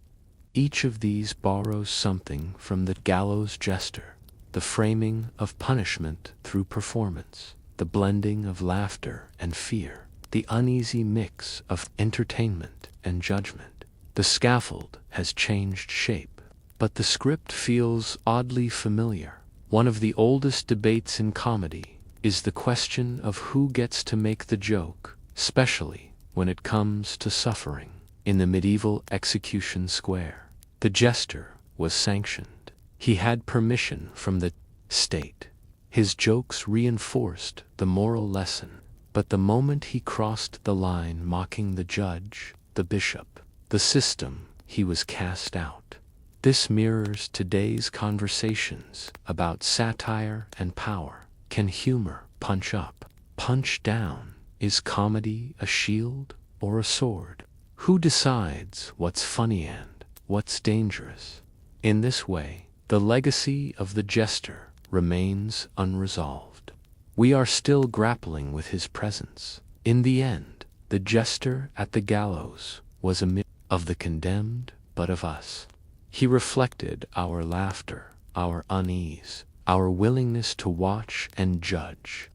Each of these borrows something from the gallows jester: the framing of punishment through performance, the blending of laughter and fear, the uneasy mix of entertainment and judgment. The scaffold has changed shape, but the script feels oddly familiar. One of the oldest debates in comedy is the question of who gets to make the joke, especially when it comes to suffering. In the medieval execution square, the jester was sanctioned. He had permission from the state. His jokes reinforced the moral lesson. But the moment he crossed the line mocking the judge, the bishop, the system, he was cast out. This mirrors today's conversations about satire and power. Can humor punch up, punch down? Is comedy a shield or a sword? Who decides what's funny and what's dangerous? In this way, the legacy of the jester remains unresolved. We are still grappling with his presence. In the end, the jester at the gallows was a mirror of the condemned, but of us. He reflected our laughter, our unease, our willingness to watch and judge.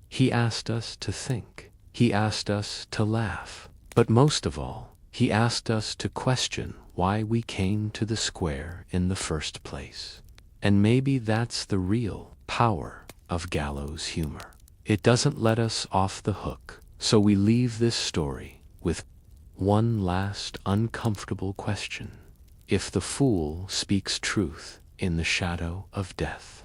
He asked us to think. He asked us to laugh. But most of all, he asked us to question why we came to the square in the first place. And maybe that's the real power of gallows humor. It doesn't let us off the hook, so we leave this story with one last uncomfortable question. If the fool speaks truth in the shadow of death,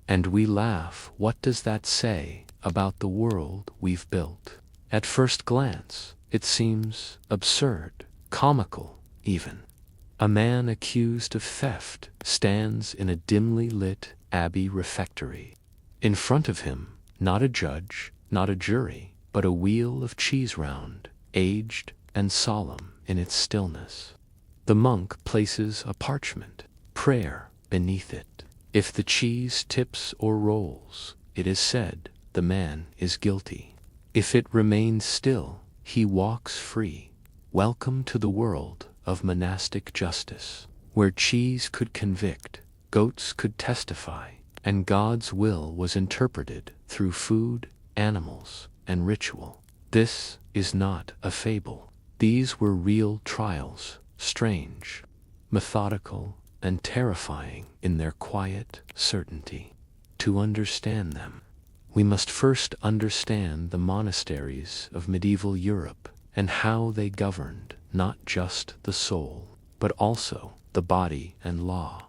and we laugh, what does that say about the world we've built? At first glance, it seems absurd, comical even. A man accused of theft stands in a dimly lit abbey refectory. In front of him, not a judge, not a jury, but a wheel of cheese round, aged and solemn in its stillness. The monk places a parchment, prayer, beneath it. If the cheese tips or rolls, it is said the man is guilty. If it remains still, he walks free. Welcome to the world of monastic justice, where cheese could convict, goats could testify, and God's will was interpreted through food, animals, and ritual. This is not a fable. These were real trials, strange, methodical, and terrifying in their quiet certainty. To understand them, we must first understand the monasteries of medieval Europe and how they governed not just the soul, but also the body and law.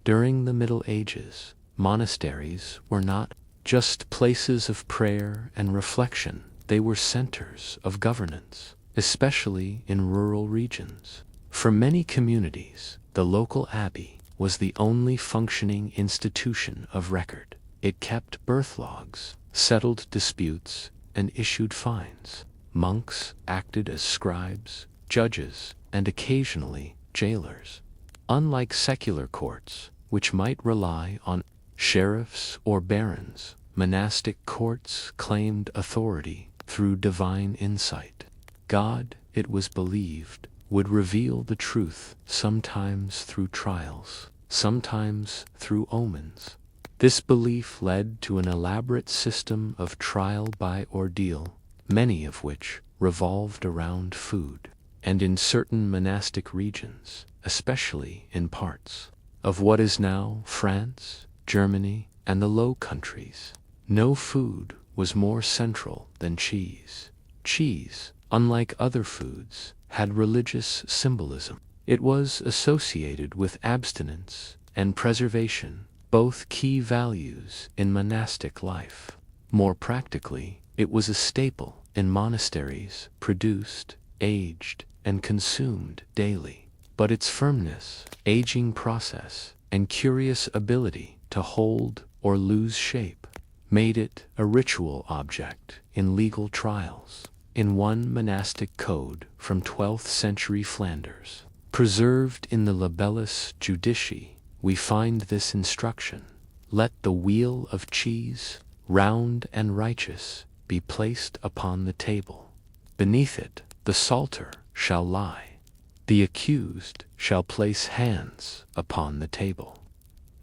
During the Middle Ages, monasteries were not just places of prayer and reflection. They were centers of governance, especially in rural regions. For many communities, the local abbey was the only functioning institution of record. It kept birth logs, settled disputes, and issued fines. Monks acted as scribes, judges, and occasionally jailers. Unlike secular courts, which might rely on sheriffs or barons, monastic courts claimed authority through divine insight. God, it was believed, would reveal the truth, sometimes through trials, sometimes through omens. This belief led to an elaborate system of trial by ordeal, many of which revolved around food. And in certain monastic regions, especially in parts of what is now France, Germany, and the Low Countries, no food was more central than cheese. Cheese, unlike other foods, had religious symbolism. It was associated with abstinence and preservation, both key values in monastic life. More practically, it was a staple in monasteries, produced, aged, and consumed daily. But its firmness, aging process, and curious ability to hold or lose shape made it a ritual object in legal trials. In one monastic code from 12th century Flanders, preserved in the Libellus Judici, we find this instruction: "Let the wheel of cheese, round and righteous, be placed upon the table. Beneath it the psalter shall lie. The accused shall place hands upon the table.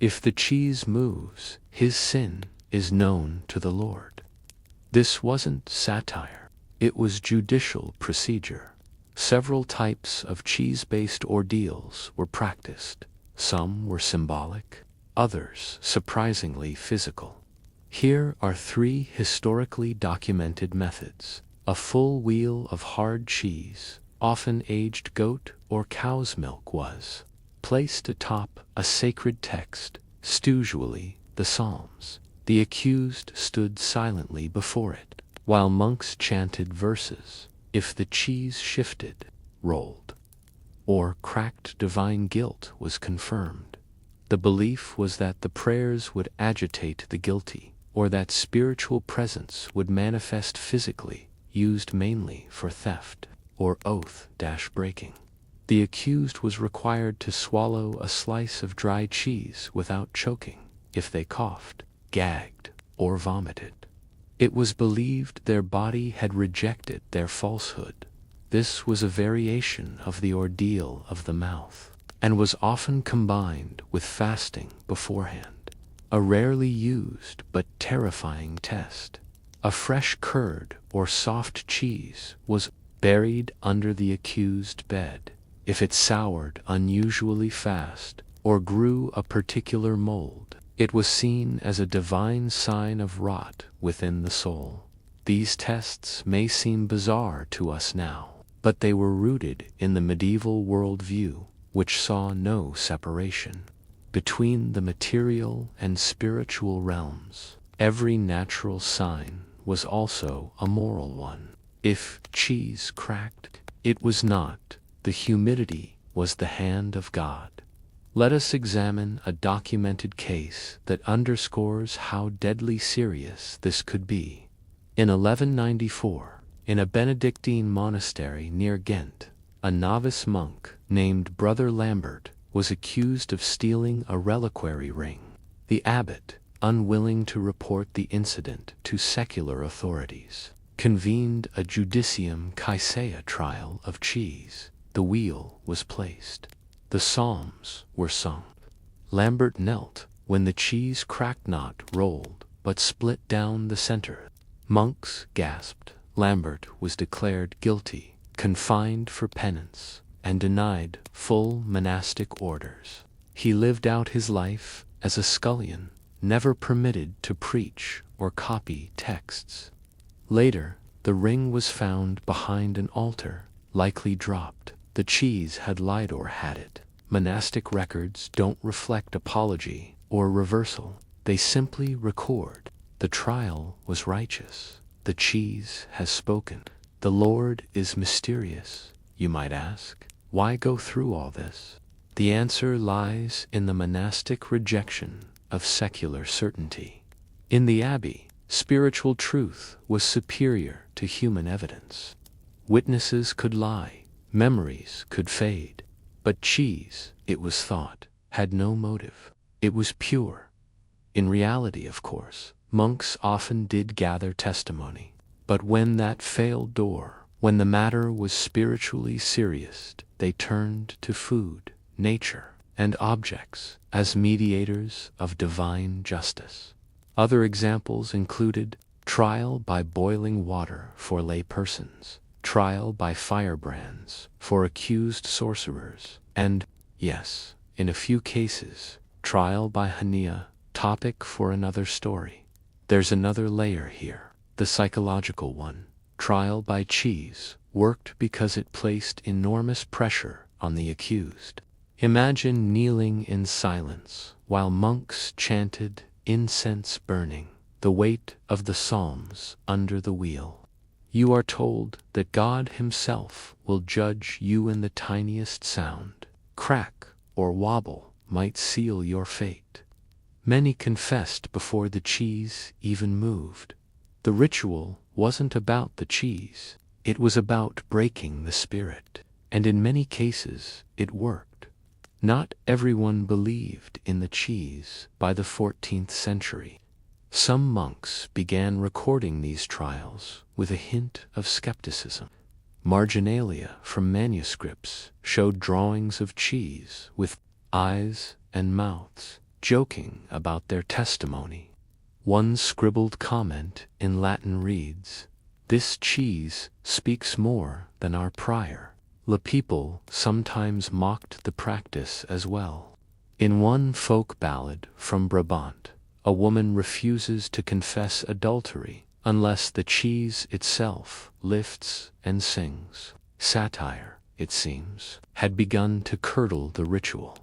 If the cheese moves, his sin is known to the Lord." This wasn't satire. It was judicial procedure. Several types of cheese-based ordeals were practiced. Some were symbolic, others surprisingly physical. Here are 3 historically documented methods. A full wheel of hard cheese, often aged goat or cow's milk, was placed atop a sacred text, usually the Psalms. The accused stood silently before it, while monks chanted verses. If the cheese shifted, rolled, or cracked, divine guilt was confirmed. The belief was that the prayers would agitate the guilty, or that spiritual presence would manifest physically, used mainly for theft or oath-breaking. The accused was required to swallow a slice of dry cheese without choking if they coughed, gagged, or vomited. It was believed their body had rejected their falsehood. This was a variation of the ordeal of the mouth, and was often combined with fasting beforehand. A rarely used but terrifying test. A fresh curd or soft cheese was buried under the accused bed. If it soured unusually fast or grew a particular mold, it was seen as a divine sign of rot within the soul. These tests may seem bizarre to us now, but they were rooted in the medieval worldview, which saw no separation between the material and spiritual realms. Every natural sign was also a moral one. If cheese cracked, it was not. The humidity was the hand of God. Let us examine a documented case that underscores how deadly serious this could be. In 1194, in a Benedictine monastery near Ghent, a novice monk named Brother Lambert was accused of stealing a reliquary ring. The abbot, unwilling to report the incident to secular authorities, convened a judicium caesea trial of cheese. The wheel was placed. The psalms were sung. Lambert knelt when the cheese cracked, not rolled, but split down the center. Monks gasped. Lambert was declared guilty, confined for penance, and denied full monastic orders. He lived out his life as a scullion, never permitted to preach or copy texts. Later, the ring was found behind an altar, likely dropped. The cheese had lied or had it. Monastic records don't reflect apology or reversal. They simply record. The trial was righteous. The cheese has spoken. The Lord is mysterious, you might ask. Why go through all this? The answer lies in the monastic rejection of secular certainty. In the abbey, spiritual truth was superior to human evidence. Witnesses could lie, memories could fade, but cheese, it was thought, had no motive. It was pure. In reality, of course, monks often did gather testimony. But when that failed door, when the matter was spiritually serious, they turned to food, nature, and objects as mediators of divine justice. Other examples included trial by boiling water for lay persons, trial by firebrands for accused sorcerers, and, yes, in a few cases, trial by Hania, topic for another story. There's another layer here, the psychological one. Trial by cheese worked because it placed enormous pressure on the accused. Imagine kneeling in silence while monks chanted, incense burning, the weight of the Psalms under the wheel. You are told that God Himself will judge you, in the tiniest sound, crack or wobble might seal your fate. Many confessed before the cheese even moved. The ritual wasn't about the cheese, it was about breaking the spirit, and in many cases it worked. Not everyone believed in the cheese by the 14th century. Some monks began recording these trials with a hint of skepticism. Marginalia from manuscripts showed drawings of cheese with eyes and mouths, joking about their testimony. One scribbled comment in Latin reads, "This cheese speaks more than our prior." The people sometimes mocked the practice as well. In one folk ballad from Brabant, a woman refuses to confess adultery unless the cheese itself lifts and sings. Satire, it seems, had begun to curdle the ritual.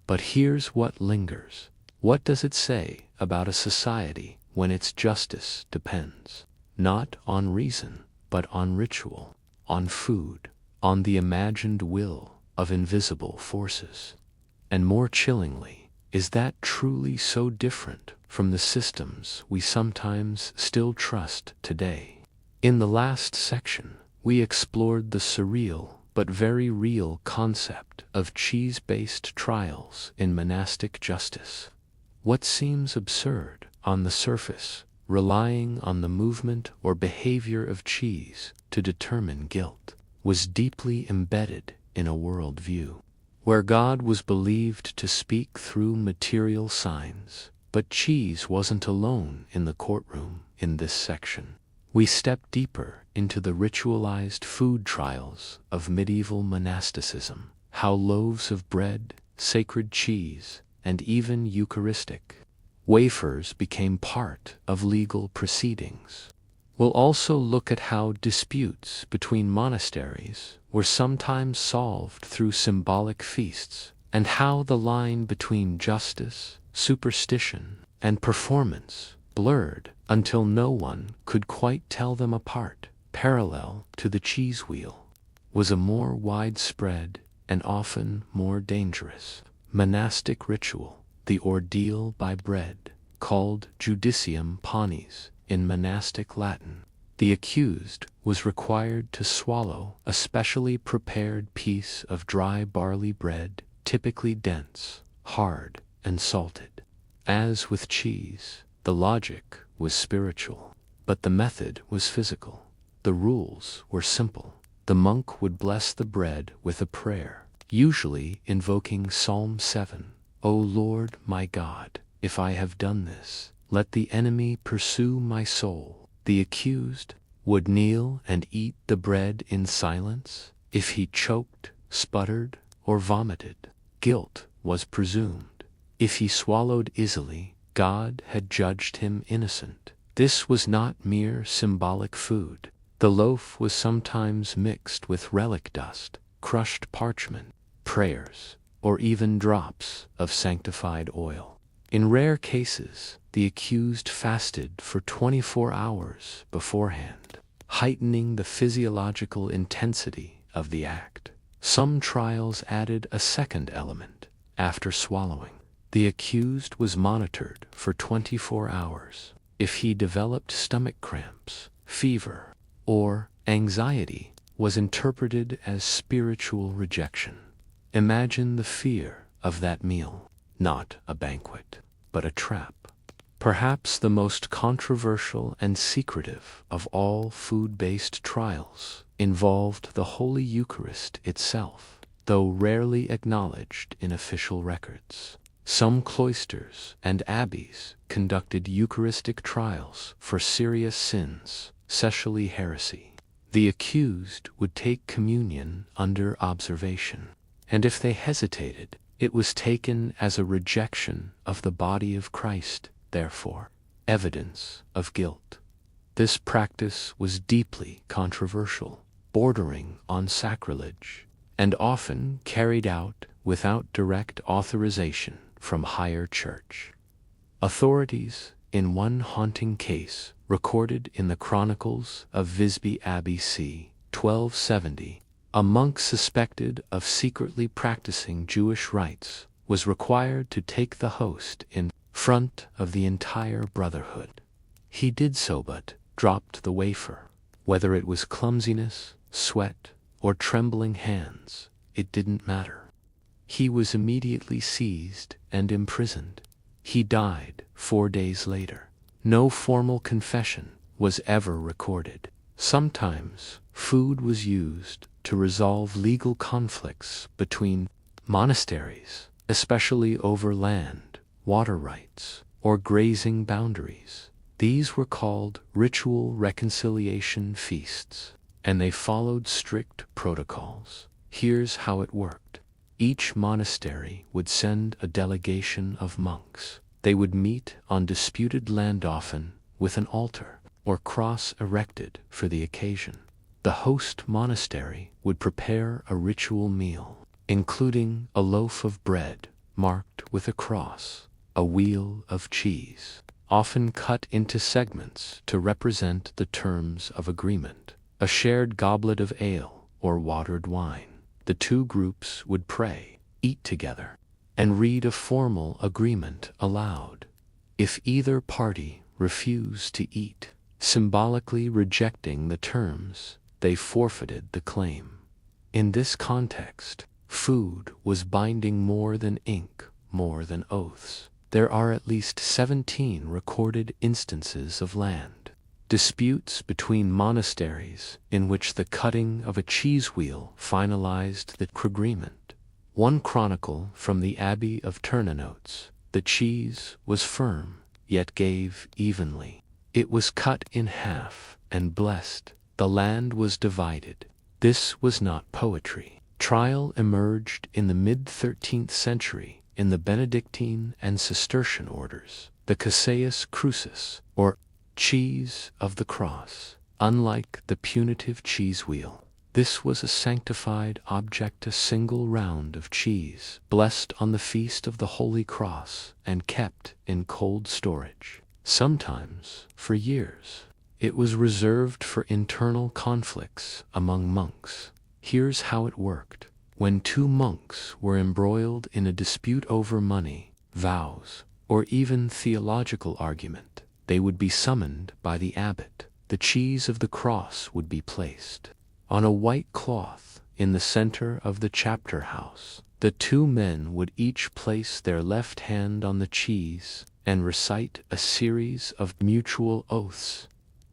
But here's what lingers. What does it say about a society when its justice depends not on reason, but on ritual, on food, on the imagined will of invisible forces? And more chillingly, is that truly so different from the systems we sometimes still trust today? In the last section, we explored the surreal but very real concept of cheese-based trials in monastic justice. What seems absurd on the surface, relying on the movement or behavior of cheese to determine guilt, was deeply embedded in a worldview where God was believed to speak through material signs. But cheese wasn't alone in the courtroom. In this section, we step deeper into the ritualized food trials of medieval monasticism, how loaves of bread, sacred cheese, and even Eucharistic wafers became part of legal proceedings. We'll also look at how disputes between monasteries were sometimes solved through symbolic feasts, and how the line between justice, superstition, and performance blurred until no one could quite tell them apart. Parallel to the cheese wheel was a more widespread and often more dangerous monastic ritual, the ordeal by bread, called judicium panis in monastic Latin. The accused was required to swallow a specially prepared piece of dry barley bread, typically dense, hard, and salted. As with cheese, the logic was spiritual, but the method was physical. The rules were simple. The monk would bless the bread with a prayer, usually invoking Psalm 7, "O Lord my God, if I have done this, let the enemy pursue my soul." The accused would kneel and eat the bread in silence. If he choked, sputtered, or vomited, guilt was presumed. If he swallowed easily, God had judged him innocent. This was not mere symbolic food. The loaf was sometimes mixed with relic dust, crushed parchment, prayers, or even drops of sanctified oil. In rare cases, the accused fasted for 24 hours beforehand. heightening the physiological intensity of the act. Some trials added a second element. After swallowing, the accused was monitored for 24 hours. If he developed stomach cramps, fever, or anxiety, was interpreted as spiritual rejection. Imagine the fear of that meal, not a banquet, but a trap. Perhaps the most controversial and secretive of all food-based trials involved the Holy Eucharist itself, though rarely acknowledged in official records. Some cloisters and abbeys conducted Eucharistic trials for serious sins, especially heresy. The accused would take communion under observation, and if they hesitated, it was taken as a rejection of the body of Christ, therefore, evidence of guilt. This practice was deeply controversial, bordering on sacrilege, and often carried out without direct authorization from higher church authorities. In one haunting case, recorded in the Chronicles of Visby Abbey c. 1270, a monk suspected of secretly practicing Jewish rites was required to take the host in front of the entire brotherhood. He did so but dropped the wafer. Whether it was clumsiness, sweat, or trembling hands, it didn't matter. He was immediately seized and imprisoned. He died 4 days later. No formal confession was ever recorded. Sometimes food was used to resolve legal conflicts between monasteries, especially over land, water rights, or grazing boundaries. These were called ritual reconciliation feasts, and they followed strict protocols. Here's how it worked. Each monastery would send a delegation of monks. They would meet on disputed land, often with an altar or cross erected for the occasion. The host monastery would prepare a ritual meal, including a loaf of bread marked with a cross, a wheel of cheese, often cut into segments to represent the terms of agreement, a shared goblet of ale or watered wine. The two groups would pray, eat together, and read a formal agreement aloud. If either party refused to eat, symbolically rejecting the terms, they forfeited the claim. In this context, food was binding more than ink, more than oaths. There are at least 17 recorded instances of land disputes between monasteries in which the cutting of a cheese wheel finalized the agreement. One chronicle from the Abbey of Turna notes, the cheese was firm, yet gave evenly. It was cut in half and blessed. The land was divided. This was not poetry. Trial emerged in the mid-13th century in the Benedictine and Cistercian orders, the Caseus Crucis, or cheese of the cross. Unlike the punitive cheese wheel, this was a sanctified object, a single round of cheese, blessed on the feast of the Holy Cross and kept in cold storage, sometimes for years. It was reserved for internal conflicts among monks. Here's how it worked. When two monks were embroiled in a dispute over money, vows, or even theological argument, they would be summoned by the abbot. The cheese of the cross would be placed on a white cloth in the center of the chapter house. The two men would each place their left hand on the cheese and recite a series of mutual oaths.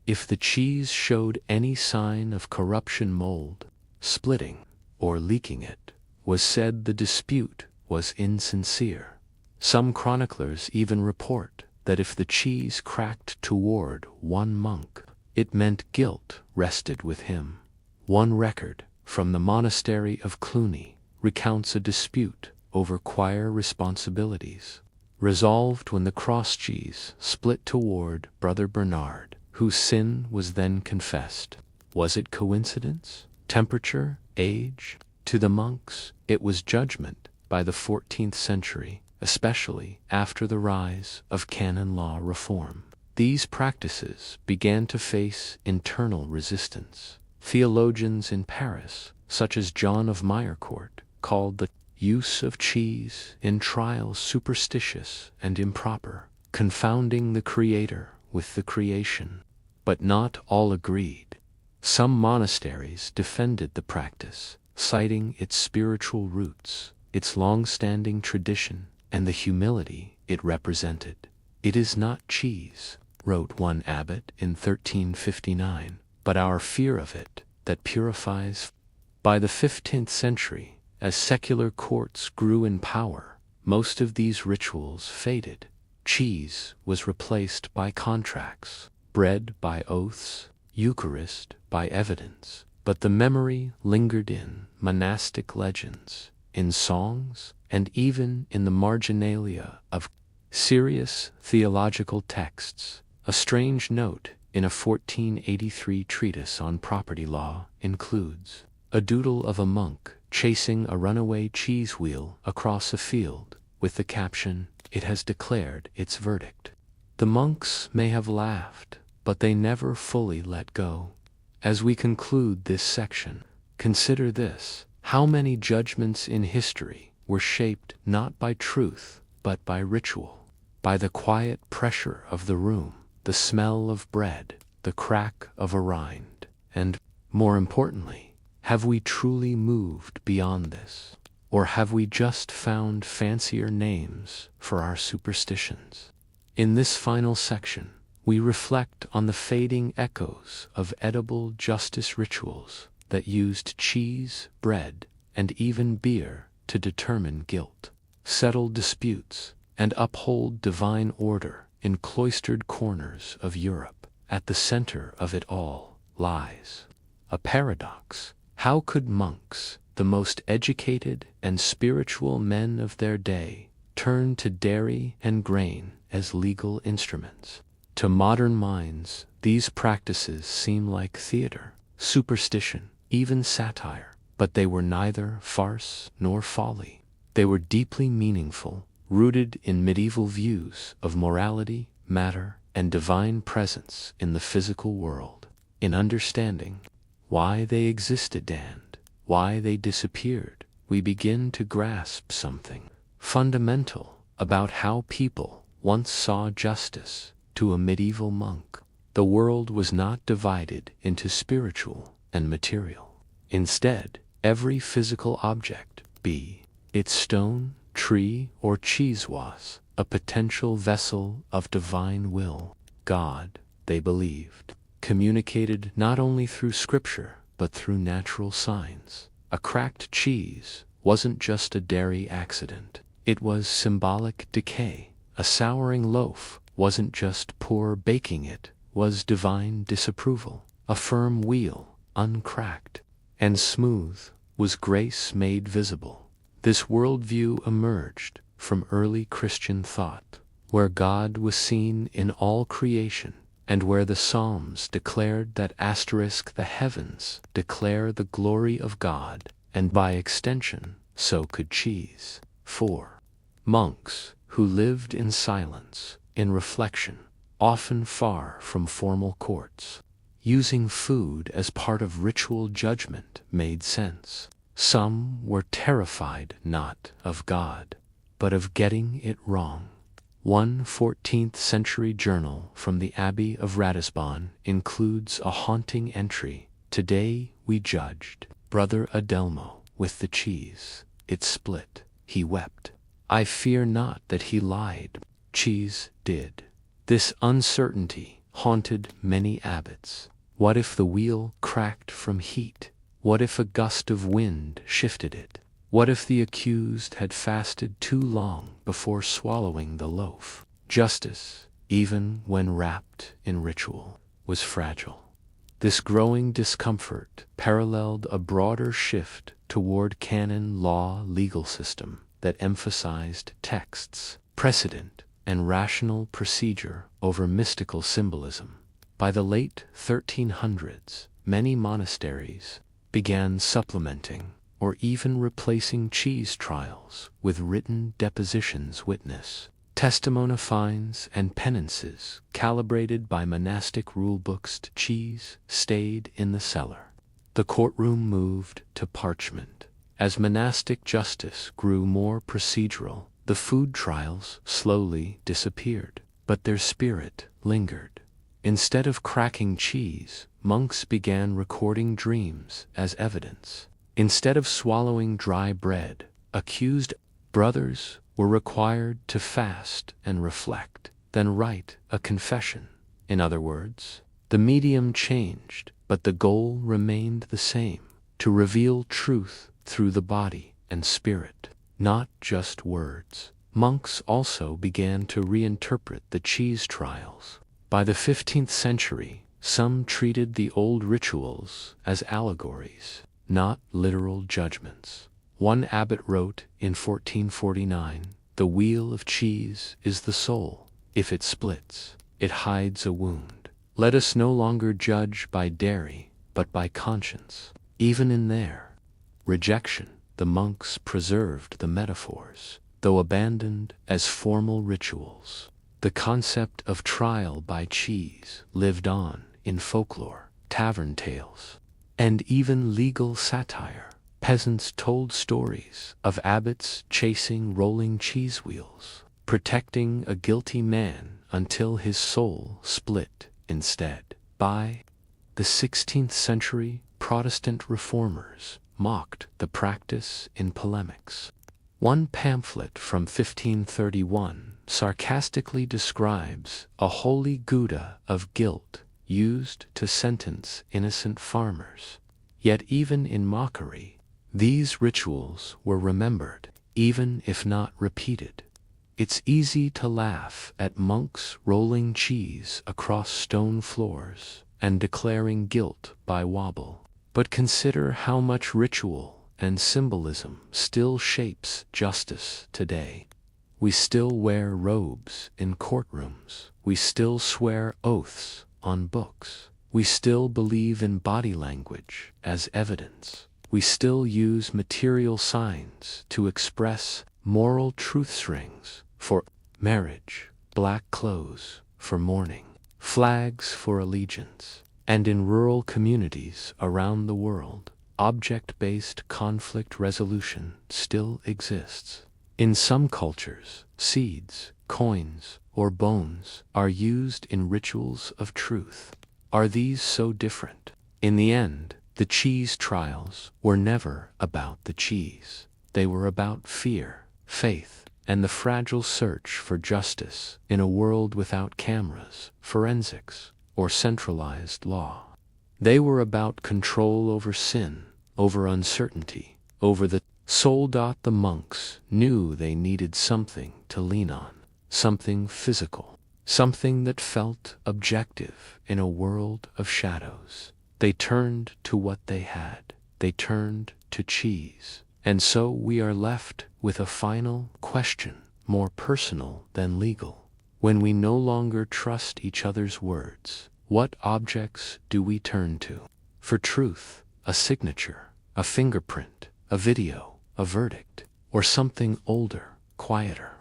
If the cheese showed any sign of corruption, mold, splitting, or leaking, it was said the dispute was insincere. Some chroniclers even report that if the cheese cracked toward one monk, it meant guilt rested with him. One record from the monastery of Cluny recounts a dispute over choir responsibilities, resolved when the cross cheese split toward Brother Bernard, whose sin was then confessed. Was it coincidence? Temperature? Age? To the monks, it was judgment. By the 14th century, especially after the rise of canon law reform, these practices began to face internal resistance. Theologians in Paris, such as John of Mirecourt, called the use of cheese in trials superstitious and improper, confounding the Creator with the creation. But not all agreed. Some monasteries defended the practice, citing its spiritual roots, its long-standing tradition, and the humility it represented. "It is not cheese," wrote one abbot in 1359, "but our fear of it that purifies." By the 15th century, as secular courts grew in power, most of these rituals faded. Cheese was replaced by contracts, bread by oaths, Eucharist by evidence, but the memory lingered in monastic legends, in songs, and even in the marginalia of serious theological texts. A strange note in a 1483 treatise on property law includes a doodle of a monk chasing a runaway cheese wheel across a field, with the caption, "It has declared its verdict." The monks may have laughed, but they never fully let go. As we conclude this section, consider this: how many judgments in history were shaped not by truth, but by ritual, by the quiet pressure of the room, the smell of bread, the crack of a rind, and, more importantly, have we truly moved beyond this? Or have we just found fancier names for our superstitions? In this final section, we reflect on the fading echoes of edible justice rituals that used cheese, bread, and even beer to determine guilt, settle disputes, and uphold divine order in cloistered corners of Europe. At the center of it all lies a paradox. How could monks, the most educated and spiritual men of their day, turn to dairy and grain as legal instruments? To modern minds, these practices seem like theater, superstition, even satire, but they were neither farce nor folly. They were deeply meaningful, rooted in medieval views of morality, matter, and divine presence in the physical world. In understanding why they existed and why they disappeared, we begin to grasp something fundamental about how people once saw justice. To a medieval monk, the world was not divided into spiritual and material. Instead, every physical object, be it stone, tree, or cheese, was a potential vessel of divine will. God, they believed, communicated not only through scripture, but through natural signs. A cracked cheese wasn't just a dairy accident. It was symbolic decay. A souring loaf wasn't just poor baking, it was divine disapproval. A firm wheel, uncracked and smooth, was grace made visible. This worldview emerged from early Christian thought, where God was seen in all creation, and where the Psalms declared that the heavens declare the glory of God, and by extension, so could cheese. 4. Monks, who lived in silence, in reflection, often far from formal courts, using food as part of ritual judgment, made sense. Some were terrified not of God, but of getting it wrong. One 14th century journal from the Abbey of Ratisbon includes a haunting entry: "Today we judged Brother Adelmo with the cheese. It split. He wept. I fear not that he lied. Cheese did." This uncertainty haunted many abbots. What if the wheel cracked from heat? What if a gust of wind shifted it? What if the accused had fasted too long before swallowing the loaf? Justice, even when wrapped in ritual, was fragile. This growing discomfort paralleled a broader shift toward canon law legal system that emphasized texts, precedent, and rational procedure over mystical symbolism. By the late 1300s, many monasteries began supplementing or even replacing cheese trials with written depositions witness testimony fines and penances, calibrated by monastic rulebooks, cheese stayed in the cellar. The courtroom moved to parchment. As monastic justice grew more procedural, the food trials slowly disappeared, but their spirit lingered. Instead of cracking cheese, monks began recording dreams as evidence. Instead of swallowing dry bread, accused brothers were required to fast and reflect, then write a confession. In other words, the medium changed, but the goal remained the same: to reveal truth through the body and spirit, not just words. Monks also began to reinterpret the cheese trials. By the 15th century, some treated the old rituals as allegories, not literal judgments. One abbot wrote in 1449, "The wheel of cheese is the soul. If it splits, it hides a wound. Let us no longer judge by dairy, but by conscience." Even in their rejection, the monks preserved the metaphors, though abandoned as formal rituals. The concept of trial by cheese lived on in folklore, tavern tales, and even legal satire. Peasants told stories of abbots chasing rolling cheese wheels, protecting a guilty man until his soul split instead. By the 16th century, Protestant reformers mocked the practice in polemics. One pamphlet from 1531 sarcastically describes a holy Gouda of guilt used to sentence innocent farmers. Yet even in mockery, these rituals were remembered, even if not repeated. It's easy to laugh at monks rolling cheese across stone floors and declaring guilt by wobble. But consider how much ritual and symbolism still shapes justice today. We still wear robes in courtrooms. We still swear oaths on books. We still believe in body language as evidence. We still use material signs to express moral truth: rings for marriage, black clothes for mourning, flags for allegiance. And in rural communities around the world, object-based conflict resolution still exists. In some cultures, seeds, coins, or bones are used in rituals of truth. Are these so different? In the end, the cheese trials were never about the cheese. They were about fear, faith, and the fragile search for justice in a world without cameras, forensics, or centralized law. They were about control over sin, over uncertainty, over the soul. The monks knew they needed something to lean on, something physical, something that felt objective in a world of shadows. They turned to what they had. They turned to cheese. And so we are left with a final question, more personal than legal. When we no longer trust each other's words, what objects do we turn to? For truth, a signature, a fingerprint, a video, a verdict, or something older, quieter, ...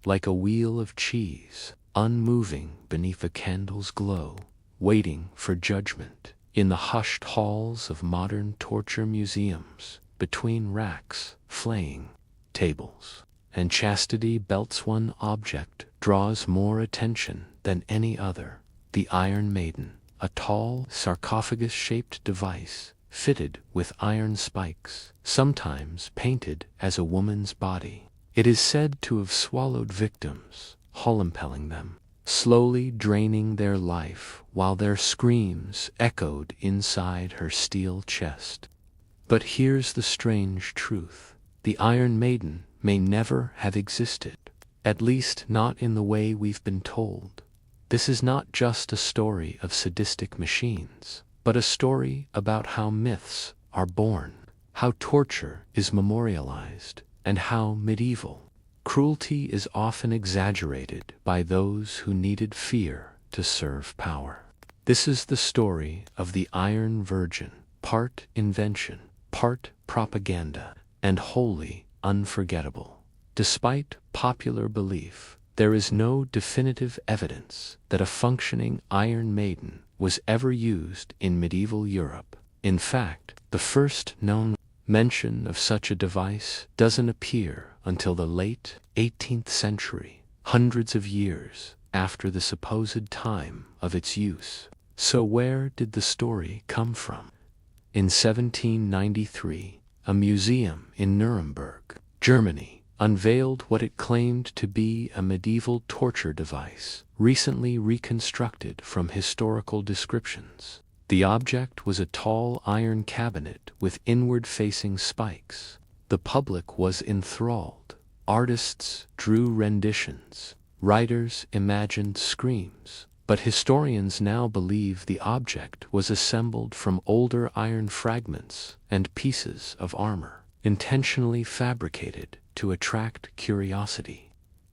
like a wheel of cheese, unmoving beneath a candle's glow, waiting for judgment. In the hushed halls of modern torture museums, between racks, flaying tables, and chastity belts, one object draws more attention than any other: the Iron Maiden, a tall, sarcophagus-shaped device fitted with iron spikes, sometimes painted as a woman's body. It is said to have swallowed victims, hull-impelling them, slowly draining their life while their screams echoed inside her steel chest. But here's the strange truth: the Iron Maiden may never have existed, at least not in the way we've been told. This is not just a story of sadistic machines, but a story about how myths are born, how torture is memorialized, and how medieval cruelty is often exaggerated by those who needed fear to serve power. This is the story of the Iron Virgin, part invention, part propaganda, and wholly unforgettable. Despite popular belief, there is no definitive evidence that a functioning Iron Maiden was ever used in medieval Europe. In fact, the first known mention of such a device doesn't appear until the late 18th century, hundreds of years after the supposed time of its use. So where did the story come from? In 1793, a museum in Nuremberg, Germany, unveiled what it claimed to be a medieval torture device, recently reconstructed from historical descriptions. The object was a tall iron cabinet with inward-facing spikes. The public was enthralled. Artists drew renditions. Writers imagined screams. But historians now believe the object was assembled from older iron fragments and pieces of armor, intentionally fabricated to attract curiosity.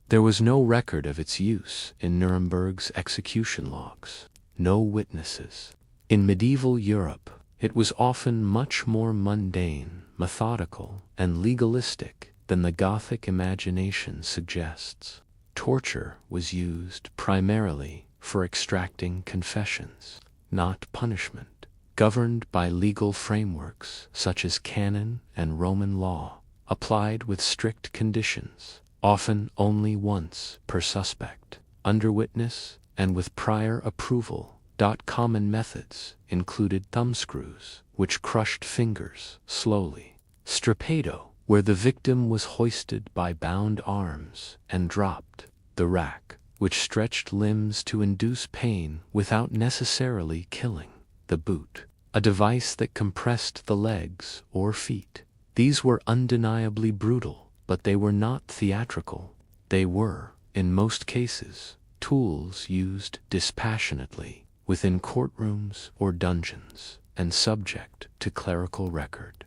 There was no record of its use in Nuremberg's execution logs. No witnesses. In medieval Europe, it was often much more mundane, methodical, and legalistic than the Gothic imagination suggests. Torture was used primarily for extracting confessions, not punishment, governed by legal frameworks such as canon and Roman law, applied with strict conditions, often only once per suspect, under witness and with prior approval. Common methods included thumbscrews, which crushed fingers slowly, strappado, where the victim was hoisted by bound arms and dropped, the rack, which stretched limbs to induce pain without necessarily killing, the boot, a device that compressed the legs or feet. These were undeniably brutal, but they were not theatrical. They were, in most cases, tools used dispassionately within courtrooms or dungeons, and subject to clerical record.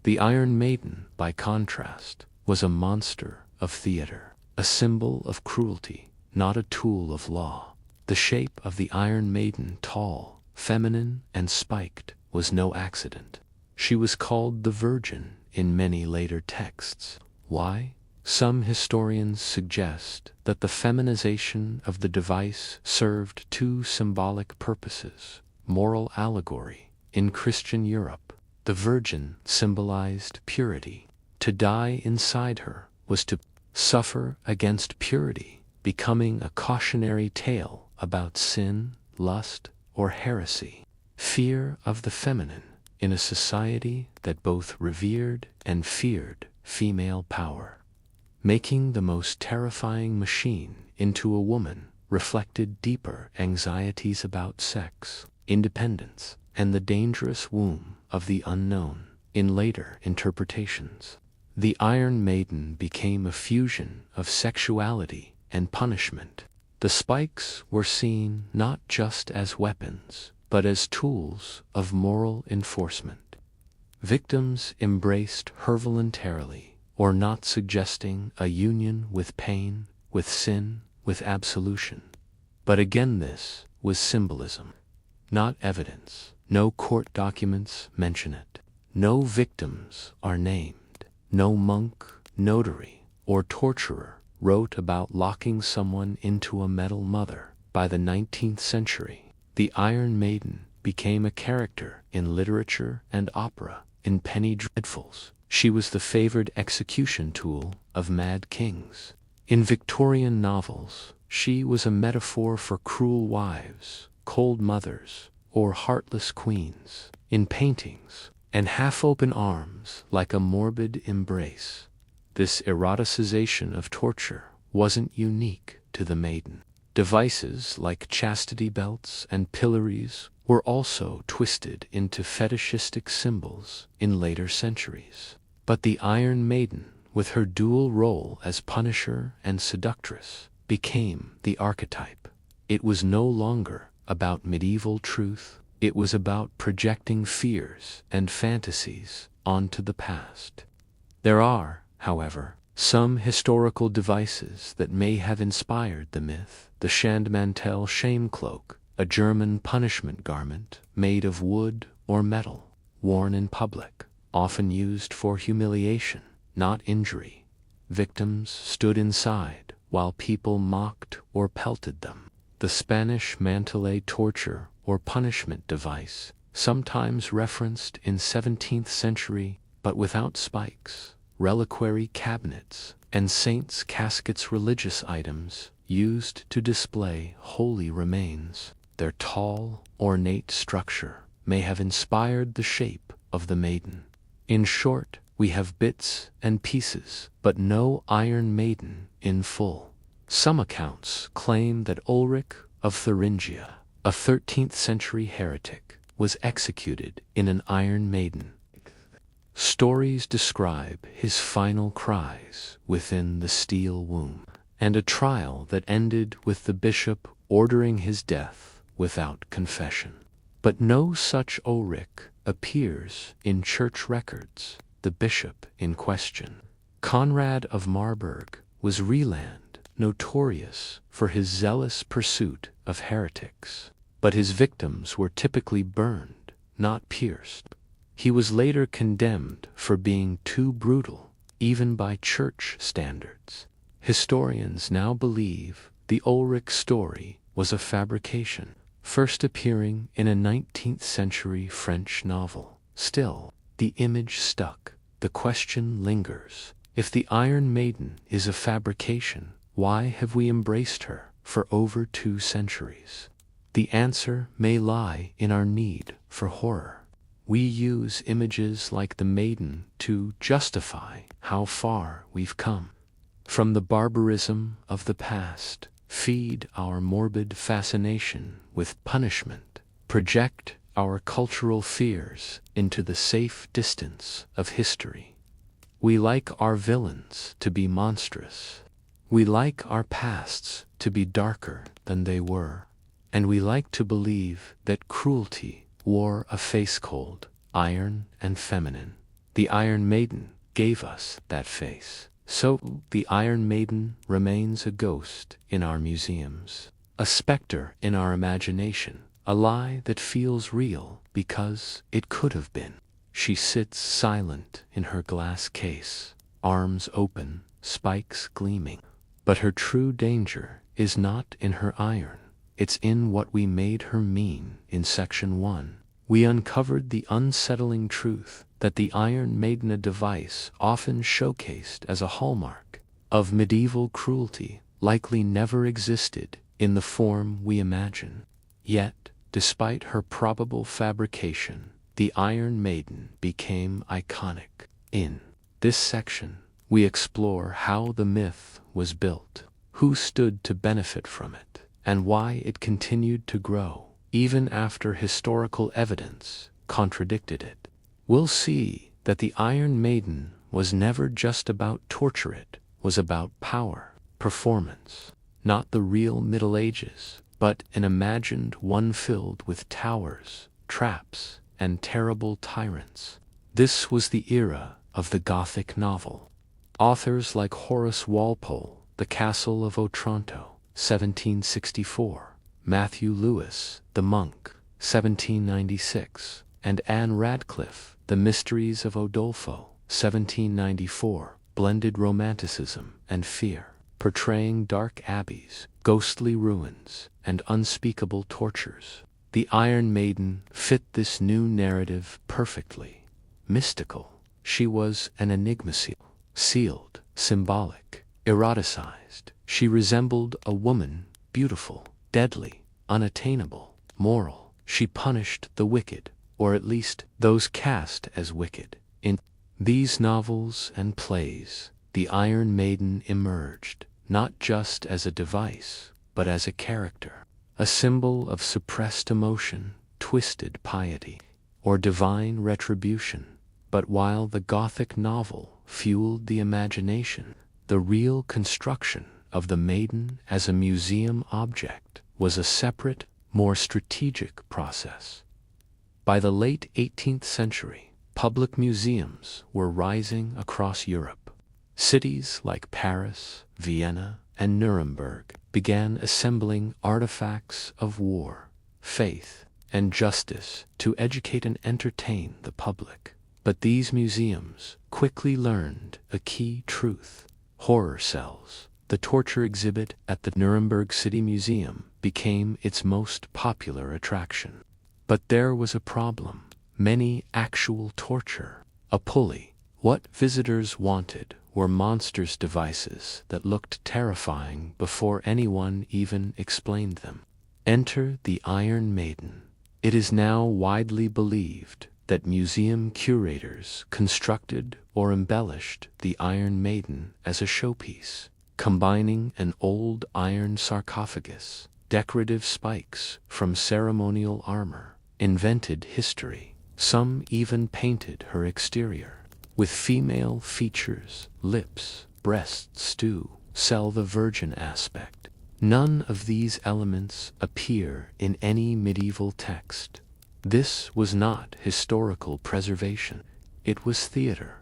The Iron Maiden, by contrast, was a monster of theater, a symbol of cruelty, not a tool of law. The shape of the Iron Maiden, tall, feminine, and spiked, was no accident. She was called the Virgin in many later texts. Why? Some historians suggest that the feminization of the device served two symbolic purposes: moral allegory. In Christian Europe, the Virgin symbolized purity. To die inside her was to suffer against purity, becoming a cautionary tale about sin, lust, or heresy. Fear of the feminine in a society that both revered and feared female power. Making the most terrifying machine into a woman reflected deeper anxieties about sex, independence, and the dangerous womb of the unknown. In later interpretations, the Iron Maiden became a fusion of sexuality and punishment. The spikes were seen not just as weapons, but as tools of moral enforcement. Victims embraced her voluntarily, or not, suggesting a union with pain, with sin, with absolution. But again, this was symbolism, not evidence. No court documents mention it. No victims are named. No monk, notary, or torturer wrote about locking someone into a metal mother. By the 19th century, the Iron Maiden became a character in literature and opera. In penny dreadfuls, she was the favored execution tool of mad kings. In Victorian novels, she was a metaphor for cruel wives, cold mothers, or heartless queens. In paintings, and half-open arms like a morbid embrace. This eroticization of torture wasn't unique to the maiden. Devices like chastity belts and pillories were also twisted into fetishistic symbols in later centuries. But the Iron Maiden, with her dual role as punisher and seductress, became the archetype. It was no longer about medieval truth. It was about projecting fears and fantasies onto the past. There are, however, some historical devices that may have inspired the myth. The Shandmantel shame cloak, a German punishment garment made of wood or metal, worn in public, often used for humiliation, not injury. Victims stood inside while people mocked or pelted them. The Spanish mantele torture or punishment device, sometimes referenced in 17th century but without spikes, reliquary cabinets, and saints' caskets, religious items used to display holy remains. Their tall, ornate structure may have inspired the shape of the maiden. In short, we have bits and pieces, but no Iron Maiden in full. Some accounts claim that Ulrich of Thuringia, a 13th century heretic, was executed in an Iron Maiden. Stories describe his final cries within the steel womb, and a trial that ended with the bishop ordering his death without confession. But no such Ulrich appears in church records. The bishop in question, Conrad of Marburg, was Rieland, notorious for his zealous pursuit of heretics. But his victims were typically burned, not pierced. He was later condemned for being too brutal, even by church standards. Historians now believe the Ulrich story was a fabrication, first appearing in a 19th century French novel. Still, the image stuck. The question lingers. If the Iron Maiden is a fabrication, why have we embraced her for over 2 centuries? The answer may lie in our need for horror. We use images like the maiden to justify how far we've come. From the barbarism of the past, feed our morbid fascination with punishment, project our cultural fears into the safe distance of history. We like our villains to be monstrous. We like our pasts to be darker than they were. And we like to believe that cruelty wore a face cold, iron and feminine. The Iron Maiden gave us that face. So the Iron Maiden remains a ghost in our museums, a specter in our imagination, a lie that feels real because it could have been. She sits silent in her glass case, arms open, spikes gleaming. But her true danger is not in her iron. It's in what we made her mean. In Section 1, we uncovered the unsettling truth that the Iron Maiden, a device often showcased as a hallmark of medieval cruelty, likely never existed in the form we imagine. Yet, despite her probable fabrication, the Iron Maiden became iconic. In this section, we explore how the myth was built, who stood to benefit from it, and why it continued to grow, even after historical evidence contradicted it. We'll see that the Iron Maiden was never just about torture, it was about power, performance, not the real Middle Ages, but an imagined one filled with towers, traps, and terrible tyrants. This was the era of the Gothic novel. Authors like Horace Walpole, The Castle of Otranto, 1764, Matthew Lewis, The Monk, 1796, and Anne Radcliffe, The Mysteries of Udolpho, 1794, blended romanticism and fear, portraying dark abbeys, ghostly ruins, and unspeakable tortures. The Iron Maiden fit this new narrative perfectly. Mystical, she was an enigma, sealed, symbolic, eroticized. She resembled a woman, beautiful, deadly, unattainable, moral. She punished the wicked, or at least those cast as wicked. In these novels and plays, the Iron Maiden emerged, not just as a device, but as a character, a symbol of suppressed emotion, twisted piety, or divine retribution. But while the Gothic novel fueled the imagination, the real construction of the maiden as a museum object was a separate, more strategic process. By the late 18th century, public museums were rising across Europe. Cities like Paris, Vienna, and Nuremberg began assembling artifacts of war, faith, and justice to educate and entertain the public. But these museums quickly learned a key truth. horror cells. The torture exhibit at the Nuremberg City Museum became its most popular attraction. But there was a problem. Many actual torture. A pulley. What visitors wanted were monstrous devices that looked terrifying before anyone even explained them. Enter the Iron Maiden. It is now widely believed that museum curators constructed or embellished the Iron Maiden as a showpiece, combining an old iron sarcophagus, decorative spikes from ceremonial armor, invented history. Some even painted her exterior with female features, lips, breasts to sell the virgin aspect. None of these elements appear in any medieval text. This was not historical preservation, it was theater.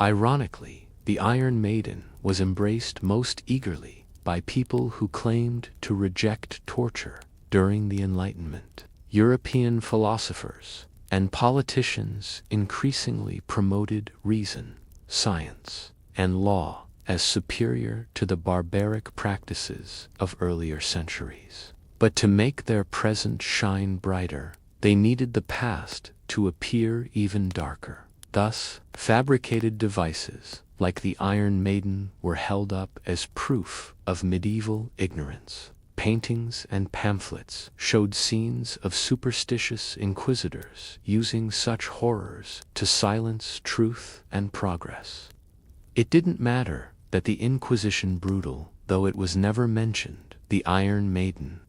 Ironically, the Iron Maiden was embraced most eagerly by people who claimed to reject torture during the Enlightenment. European philosophers and politicians increasingly promoted reason, science, and law as superior to the barbaric practices of earlier centuries. But to make their present shine brighter, they needed the past to appear even darker. Thus, fabricated devices like the Iron Maiden were held up as proof of medieval ignorance. Paintings and pamphlets showed scenes of superstitious inquisitors using such horrors to silence truth and progress. It didn't matter that the Inquisition brutal, though it was never mentioned, the Iron Maiden.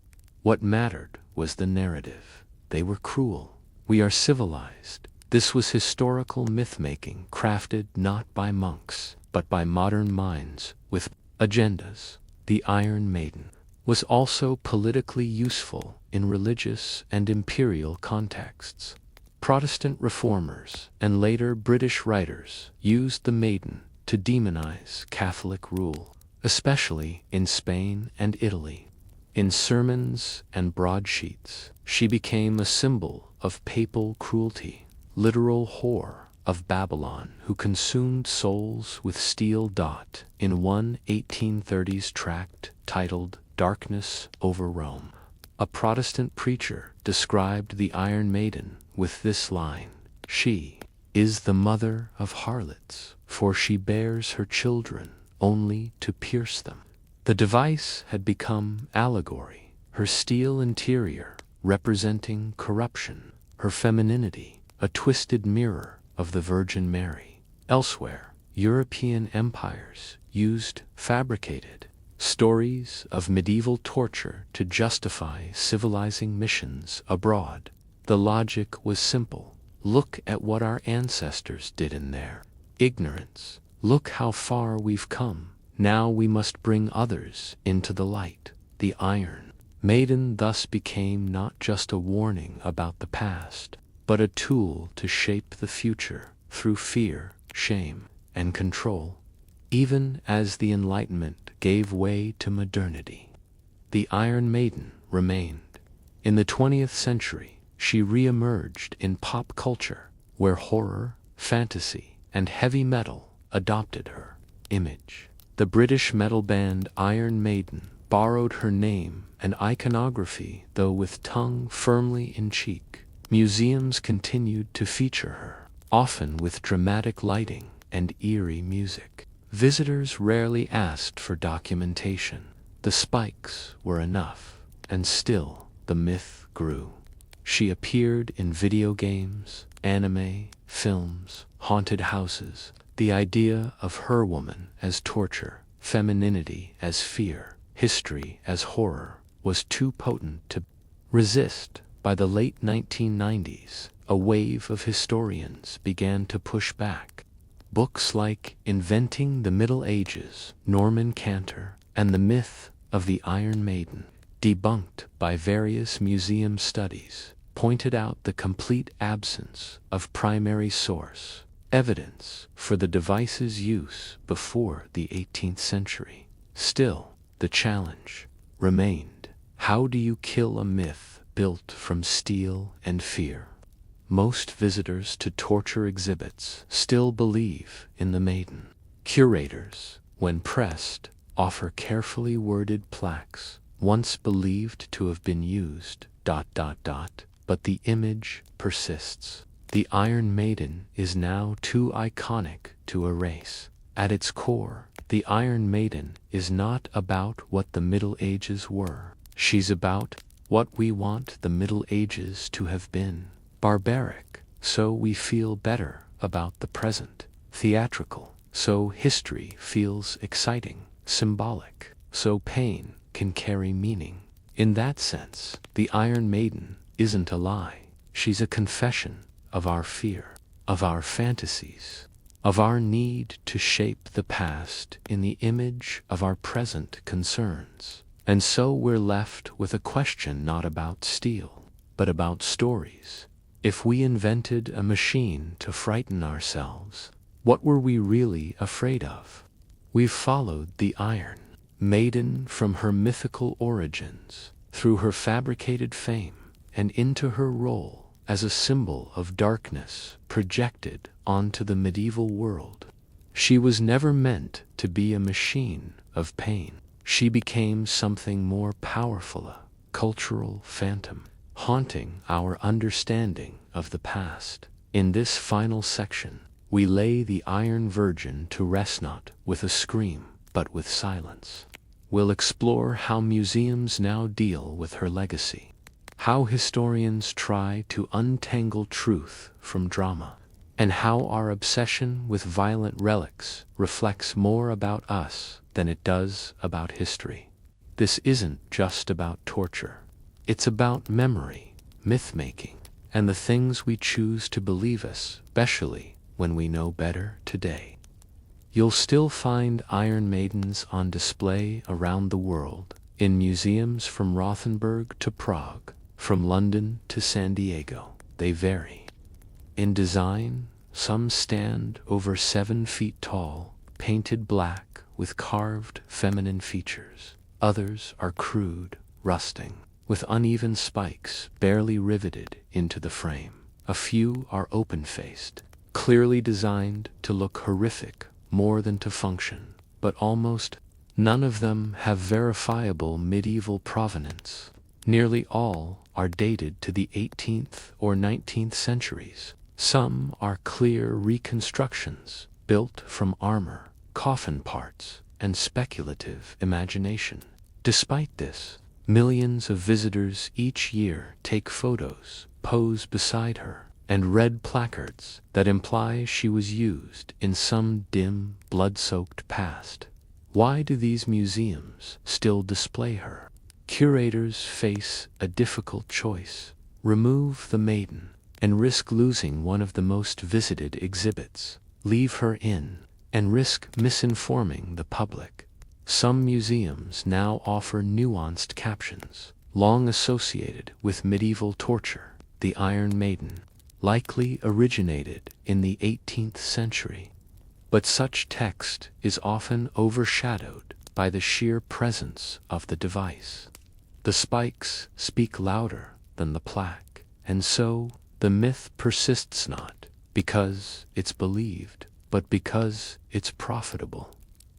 What mattered was the narrative. They were cruel. We are civilized. This was historical myth-making crafted not by monks, but by modern minds with agendas. The Iron Maiden was also politically useful in religious and imperial contexts. Protestant reformers and later British writers used the Maiden to demonize Catholic rule, especially in Spain and Italy. In sermons and broadsheets, she became a symbol of papal cruelty, literal whore of Babylon who consumed souls with steel. In one 1830s tract titled Darkness over Rome, a Protestant preacher described the Iron Maiden with this line: "She is the mother of harlots, for she bears her children only to pierce them." The device had become allegory, her steel interior representing corruption, her femininity a twisted mirror of the Virgin Mary. Elsewhere, European empires used fabricated stories of medieval torture to justify civilizing missions abroad. The logic was simple. Look at what our ancestors did in their ignorance. Look how far we've come. Now we must bring others into the light. The Iron Maiden thus became not just a warning about the past, but a tool to shape the future through fear, shame, and control. Even as the Enlightenment gave way to modernity, the Iron Maiden remained. In the 20th century, she re-emerged in pop culture, where horror, fantasy, and heavy metal adopted her image. The British metal band Iron Maiden borrowed her name and iconography, though with tongue firmly in cheek. Museums continued to feature her, often with dramatic lighting and eerie music. Visitors rarely asked for documentation. The spikes were enough, and still the myth grew. She appeared in video games, anime, films, haunted houses. The idea of her woman as torture, femininity as fear, history as horror was too potent to resist. By the late 1990s, a wave of historians began to push back. Books like Inventing the Middle Ages, Norman Cantor, and The Myth of the Iron Maiden, debunked by various museum studies, pointed out the complete absence of primary source evidence for the device's use before the 18th century. Still, the challenge remained. How do you kill a myth built from steel and fear? Most visitors to torture exhibits still believe in the Maiden. Curators when pressed, offer carefully worded plaques, once believed to have been used, ... but the image persists. The Iron Maiden is now too iconic to erase. At its core, the Iron Maiden is not about what the Middle Ages were. She's about what we want the Middle Ages to have been. Barbaric, so we feel better about the present. Theatrical, so history feels exciting. Symbolic, so pain can carry meaning. In that sense, the Iron Maiden isn't a lie. She's a confession of our fear, of our fantasies, of our need to shape the past in the image of our present concerns. And so we're left with a question not about steel, but about stories. If we invented a machine to frighten ourselves, what were we really afraid of? We've followed the Iron Maiden from her mythical origins, through her fabricated fame, and into her role as a symbol of darkness projected onto the medieval world. She was never meant to be a machine of pain. She became something more powerful, a cultural phantom, haunting our understanding of the past. In this final section, we lay the Iron Virgin to rest, not with a scream, but with silence. We'll explore how museums now deal with her legacy, how historians try to untangle truth from drama, and how our obsession with violent relics reflects more about us than it does about history. This isn't just about torture. It's about memory, myth-making, and the things we choose to believe, especially when we know better today. You'll still find Iron Maidens on display around the world, in museums from Rothenburg to Prague, from London to San Diego. They vary in design. Some stand over 7 feet tall, painted black with carved feminine features. Others are crude, rusting, with uneven spikes barely riveted into the frame. A few are open-faced, clearly designed to look horrific more than to function, but almost none of them have verifiable medieval provenance. Nearly all are dated to the 18th or 19th centuries. Some are clear reconstructions built from armor, coffin parts, and speculative imagination. Despite this, millions of visitors each year take photos, pose beside her, and read placards that imply she was used in some dim, blood-soaked past. Why do these museums still display her? Curators face a difficult choice: remove the maiden and risk losing one of the most visited exhibits, leave her in and risk misinforming the public. Some museums now offer nuanced captions, long associated with medieval torture. The Iron Maiden likely originated in the 18th century, but such text is often overshadowed by the sheer presence of the device. The spikes speak louder than the plaque, and so the myth persists, not because it's believed, but because it's profitable.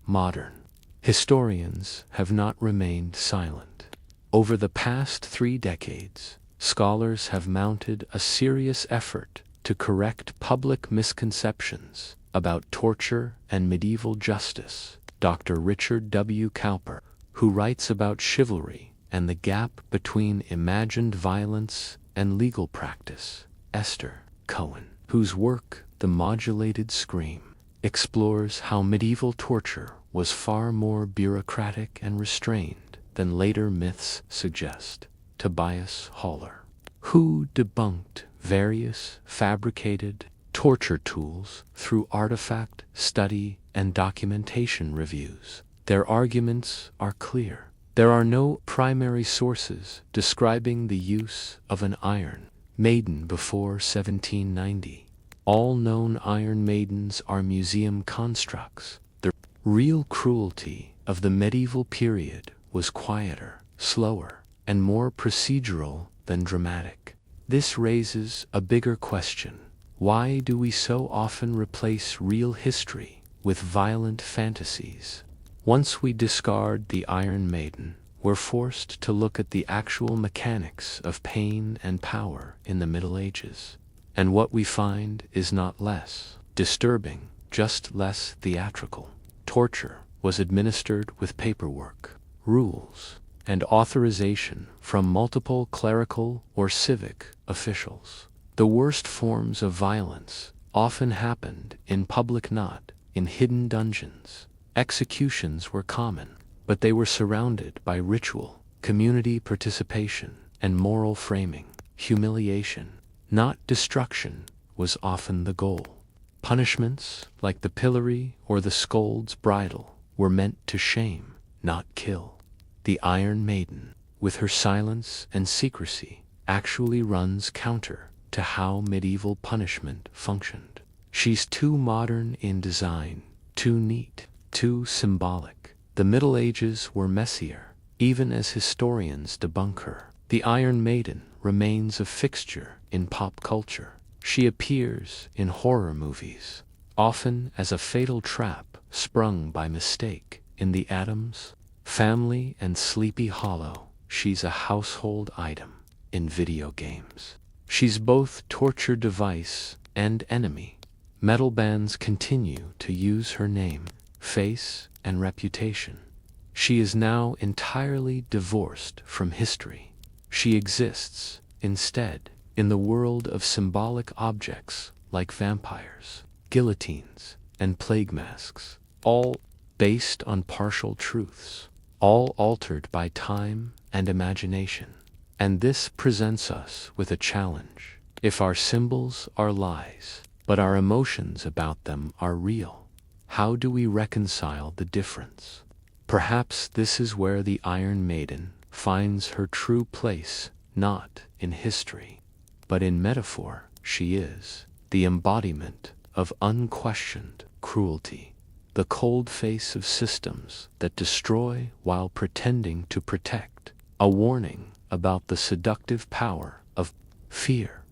Modern historians have not remained silent. Over the past 3 decades, scholars have mounted a serious effort to correct public misconceptions about torture and medieval justice. Dr. Richard W. Cowper, who writes about chivalry and the gap between imagined violence and legal practice. Esther Cohen, whose work, The Modulated Scream, explores how medieval torture was far more bureaucratic and restrained than later myths suggest. Tobias Haller, who debunked various fabricated torture tools through artifact study and documentation reviews. Their arguments are clear. There are no primary sources describing the use of an Iron Maiden before 1790. All known Iron Maidens are museum constructs. The real cruelty of the medieval period was quieter, slower, and more procedural than dramatic. This raises a bigger question. Why do we so often replace real history with violent fantasies? Once we discard the Iron Maiden, we're forced to look at the actual mechanics of pain and power in the Middle Ages. And what we find is not less disturbing, just less theatrical. Torture was administered with paperwork, rules, and authorization from multiple clerical or civic officials. The worst forms of violence often happened in public, not in hidden dungeons. Executions were common, but they were surrounded by ritual, community participation, and moral framing. Humiliation, not destruction, was often the goal. Punishments, like the pillory or the scold's bridle, were meant to shame, not kill. The Iron Maiden, with her silence and secrecy, actually runs counter to how medieval punishment functioned. She's too modern in design, too neat, too symbolic. The Middle Ages were messier, even as historians debunk her. The Iron Maiden remains a fixture in pop culture. She appears in horror movies, often as a fatal trap sprung by mistake. In The Addams Family and Sleepy Hollow, she's a household item. In video games, she's both torture device and enemy. Metal bands continue to use her name, face, and reputation. She is now entirely divorced from history. She exists, instead, in the world of symbolic objects like vampires, guillotines, and plague masks, all based on partial truths, all altered by time and imagination. And this presents us with a challenge. If our symbols are lies, but our emotions about them are real, how do we reconcile the difference? Perhaps this is where the Iron Maiden finds her true place, not in history, but in metaphor. She is the embodiment of unquestioned cruelty, the cold face of systems that destroy while pretending to protect, a warning about the seductive power of fear.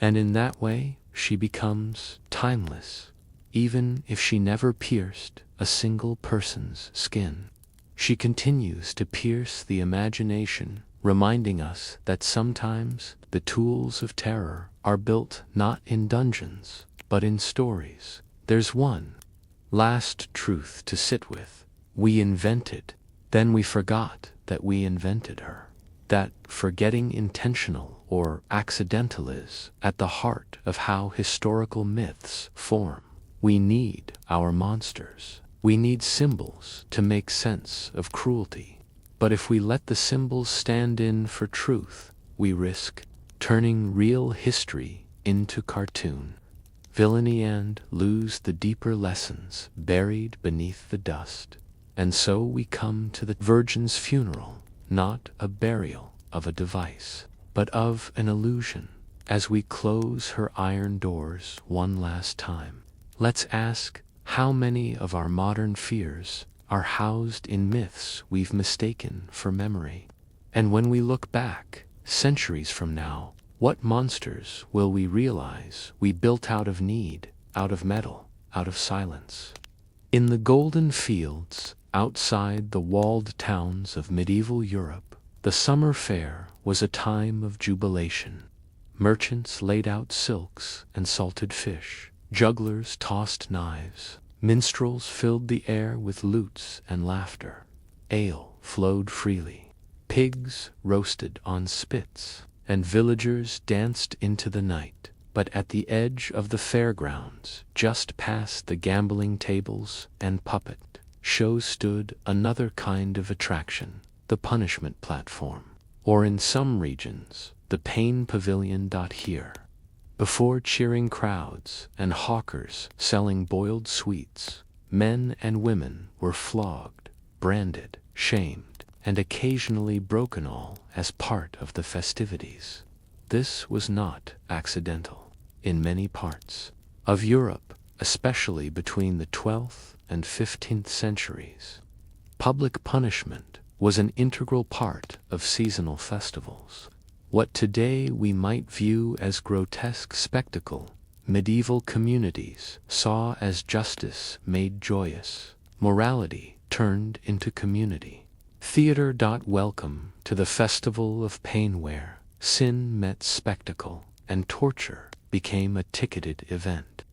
And in that way, she becomes timeless, even if she never pierced a single person's skin. She continues to pierce the imagination, reminding us that sometimes the tools of terror are built not in dungeons, but in stories. There's one last truth to sit with. We invented, then we forgot that we invented her. That forgetting, intentional or accidental, is at the heart of how historical myths form. We need our monsters. We need symbols to make sense of cruelty. But if we let the symbols stand in for truth, we risk turning real history into cartoon villainy and lose the deeper lessons buried beneath the dust. And so we come to the Virgin's funeral, not a burial of a device, but of an illusion. As we close her iron doors one last time, let's ask, how many of our modern fears are housed in myths we've mistaken for memory? And when we look back, centuries from now, what monsters will we realize we built out of need, out of metal, out of silence? In the golden fields, outside the walled towns of medieval Europe, the summer fair was a time of jubilation. Merchants laid out silks and salted fish. Jugglers tossed knives. Minstrels filled the air with lutes and laughter. Ale flowed freely. Pigs roasted on spits, and villagers danced into the night. But at the edge of the fairgrounds, just past the gambling tables and puppet shows, stood another kind of attraction, the punishment platform, or in some regions, the pain pavilion. Here, before cheering crowds and hawkers selling boiled sweets, men and women were flogged, branded, shamed, and occasionally broken, all as part of the festivities. This was not accidental. In many parts of Europe, especially between the 12th and 15th centuries, public punishment was an integral part of seasonal festivals. What today we might view as grotesque spectacle, medieval communities saw as justice made joyous. Morality turned into community. Theater. Welcome to the festival of pain where sin met spectacle and torture became a ticketed event.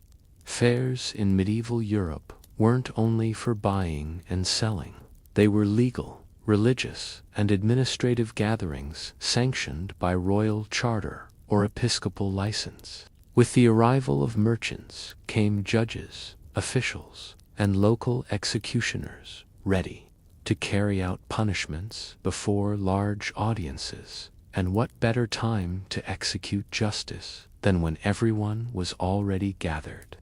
Fairs in medieval Europe weren't only for buying and selling. They were legal, religious, and administrative gatherings sanctioned by royal charter or episcopal license. With the arrival of merchants came judges, officials, and local executioners ready to carry out punishments before large audiences. And what better time to execute justice than when everyone was already gathered?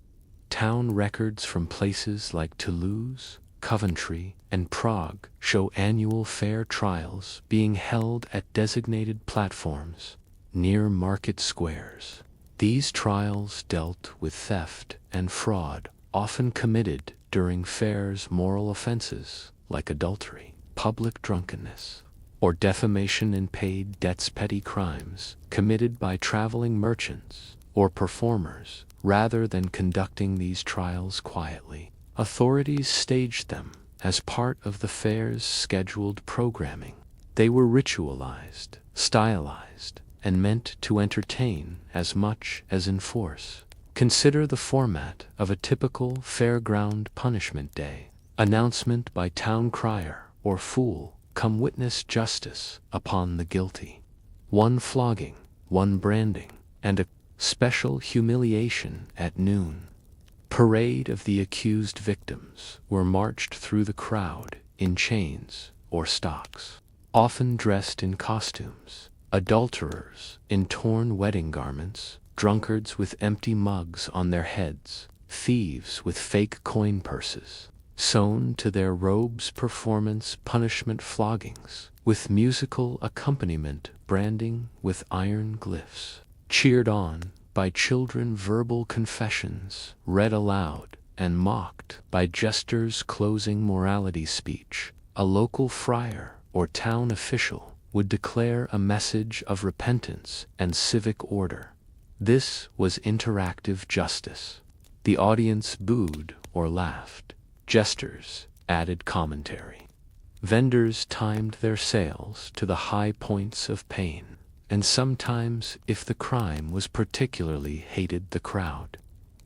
Town records from places like Toulouse, Coventry, and Prague show annual fair trials being held at designated platforms near market squares. These trials dealt with theft and fraud, often committed during fairs. Moral offenses like adultery, public drunkenness, or defamation and paid debts. Petty crimes committed by traveling merchants or performers. Rather than conducting these trials quietly, authorities staged them as part of the fair's scheduled programming. They were ritualized, stylized, and meant to entertain as much as enforce. Consider the format of a typical fairground punishment day. Announcement by town crier or fool, "Come witness justice upon the guilty." One flogging, one branding, and a special humiliation at noon. Parade of the accused victims were marched through the crowd in chains or stocks, often dressed in costumes. Adulterers in torn wedding garments, drunkards with empty mugs on their heads, thieves with fake coin purses sewn to their robes. Performance punishment floggings with musical accompaniment, branding with iron glyphs. Cheered on by children. Verbal confessions read aloud and mocked by jesters. Closing morality speech. A local friar or town official would declare a message of repentance and civic order. This was interactive justice. The audience booed or laughed. Jesters added commentary. Vendors timed their sales to the high points of pain. And sometimes, if the crime was particularly hated, the crowd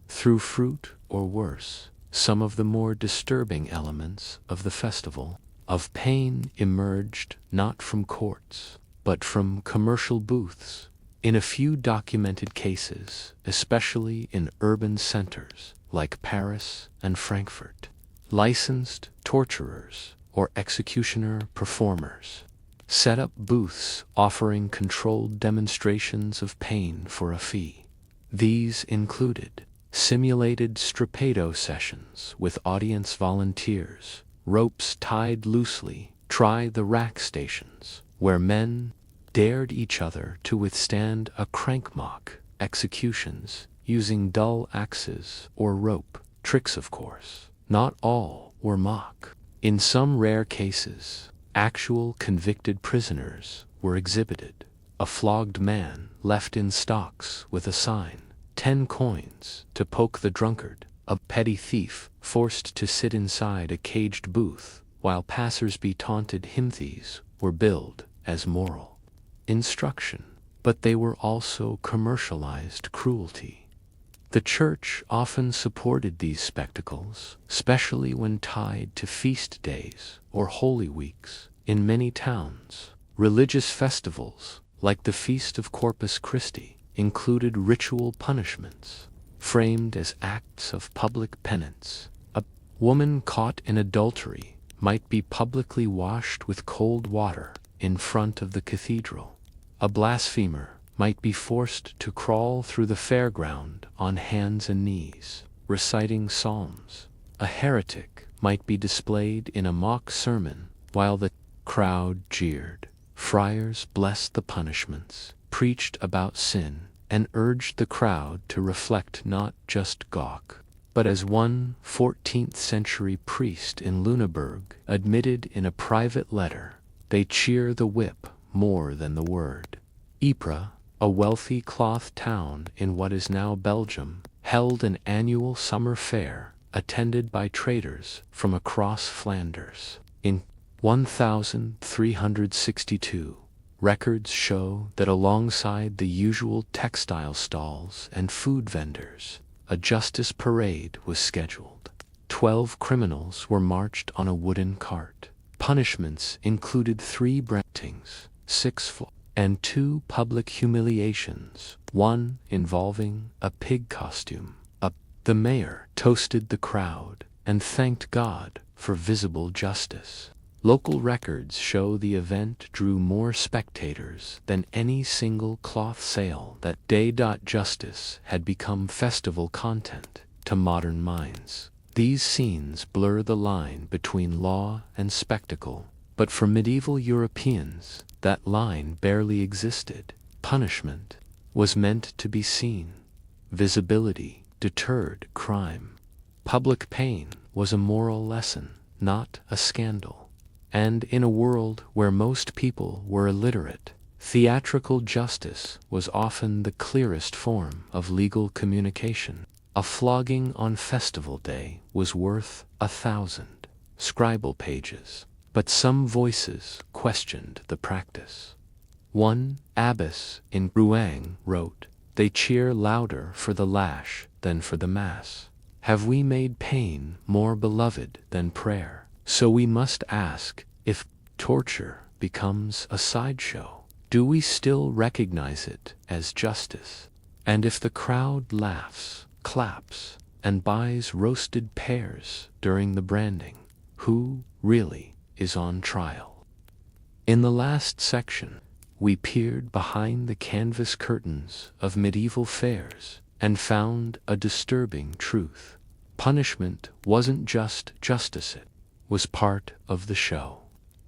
threw fruit, or worse, some of the more disturbing elements of the festival of pain emerged not from courts, but from commercial booths. In a few documented cases, especially in urban centers like Paris and Frankfurt, licensed torturers or executioner performers set up booths offering controlled demonstrations of pain for a fee. These included simulated stripado sessions with audience volunteers, ropes tied loosely, try the rack stations, where men dared each other to withstand a crank mock, executions using dull axes or rope, tricks of course. Not all were mock. In some rare cases, actual convicted prisoners were exhibited. A flogged man left in stocks with a sign, 10 coins to poke the drunkard. A petty thief forced to sit inside a caged booth while passers-by taunted him. These were billed as moral instruction, but they were also commercialized cruelty. The church often supported these spectacles, especially when tied to feast days or holy weeks. In many towns, religious festivals, like the Feast of Corpus Christi, included ritual punishments, framed as acts of public penance. A woman caught in adultery might be publicly washed with cold water in front of the cathedral. A blasphemer might be forced to crawl through the fairground on hands and knees, reciting psalms. A heretic might be displayed in a mock sermon while the crowd jeered. Friars blessed the punishments, preached about sin, and urged the crowd to reflect, not just gawk. But as one 14th century priest in Lüneburg admitted in a private letter, they cheer the whip more than the word. Ypres, a wealthy cloth town in what is now Belgium, held an annual summer fair attended by traders from across Flanders. In 1362, records show that alongside the usual textile stalls and food vendors, a justice parade was scheduled. 12 criminals were marched on a wooden cart. Punishments included 3 brandings, 6 floggings, and 2 public humiliations, one involving a pig costume. The mayor toasted the crowd and thanked God for visible justice. Local records show the event drew more spectators than any single cloth sale that day. Justice had become festival content to modern minds. These scenes blur the line between law and spectacle, but for medieval Europeans, that line barely existed. Punishment was meant to be seen. Visibility deterred crime. Public pain was a moral lesson, not a scandal. And in a world where most people were illiterate, theatrical justice was often the clearest form of legal communication. A flogging on festival day was worth 1,000 scribble pages, but some voices questioned the practice. One abbess in Rouen wrote, "They cheer louder for the lash than for the mass. Have we made pain more beloved than prayer? So we must ask, if torture becomes a sideshow, do we still recognize it as justice? And if the crowd laughs, claps, and buys roasted pears during the branding, who really is on trial?" In the last section, we peered behind the canvas curtains of medieval fairs and found a disturbing truth. Punishment wasn't just justice, it was part of the show.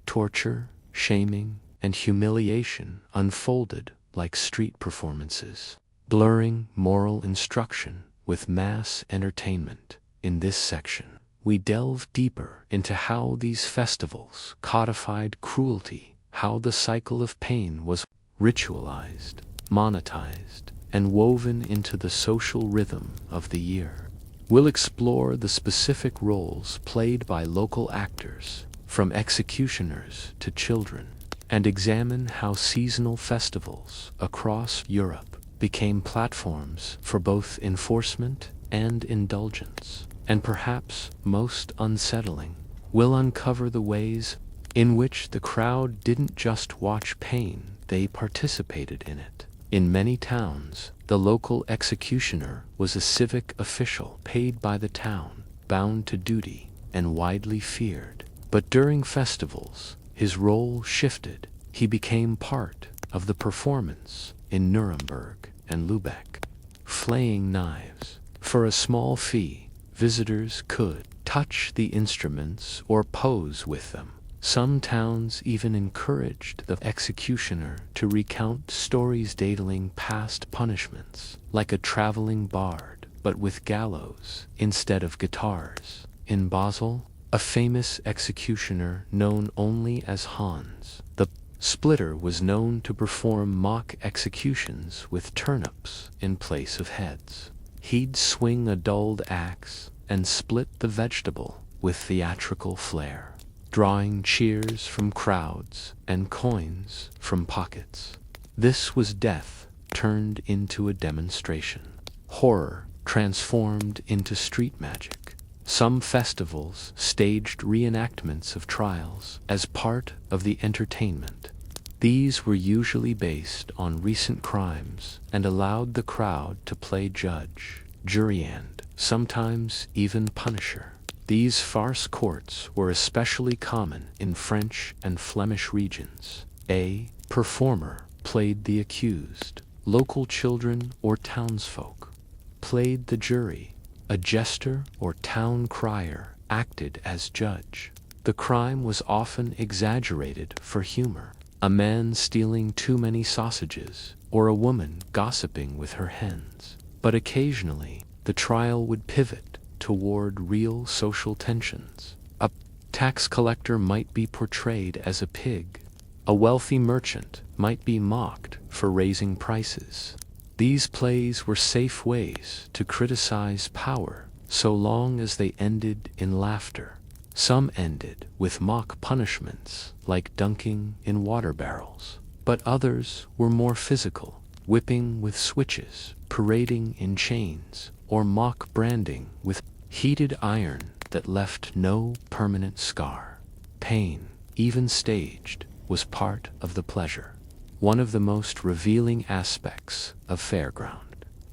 Torture, shaming, and humiliation unfolded like street performances, blurring moral instruction with mass entertainment. In this section, we delve deeper into how these festivals codified cruelty, how the cycle of pain was ritualized, monetized, and woven into the social rhythm of the year. We'll explore the specific roles played by local actors, from executioners to children, and examine how seasonal festivals across Europe became platforms for both enforcement and indulgence. And perhaps most unsettling, we'll uncover the ways in which the crowd didn't just watch pain, they participated in it. In many towns, the local executioner was a civic official paid by the town, bound to duty, and widely feared. But during festivals, his role shifted. He became part of the performance in Nuremberg and Lübeck. Flaying knives. For a small fee, visitors could touch the instruments or pose with them. Some towns even encouraged the executioner to recount stories detailing past punishments, like a traveling bard, but with gallows instead of guitars. In Basel, a famous executioner known only as Hans the Splitter was known to perform mock executions with turnips in place of heads. He'd swing a dulled axe and split the vegetable with theatrical flair, drawing cheers from crowds and coins from pockets. This was death turned into a demonstration, horror transformed into street magic. Some festivals staged reenactments of trials as part of the entertainment. These were usually based on recent crimes and allowed the crowd to play judge, jury, and sometimes even punisher. These farce courts were especially common in French and Flemish regions. A performer played the accused. Local children or townsfolk played the jury. A jester or town crier acted as judge. The crime was often exaggerated for humor. A man stealing too many sausages, or a woman gossiping with her hens. But occasionally, the trial would pivot toward real social tensions. A tax collector might be portrayed as a pig. A wealthy merchant might be mocked for raising prices. These plays were safe ways to criticize power so long as they ended in laughter. Some ended with mock punishments, like dunking in water barrels, but others were more physical, whipping with switches, parading in chains, or mock branding with heated iron that left no permanent scar. Pain, even staged, was part of the pleasure. One of the most revealing aspects of fairground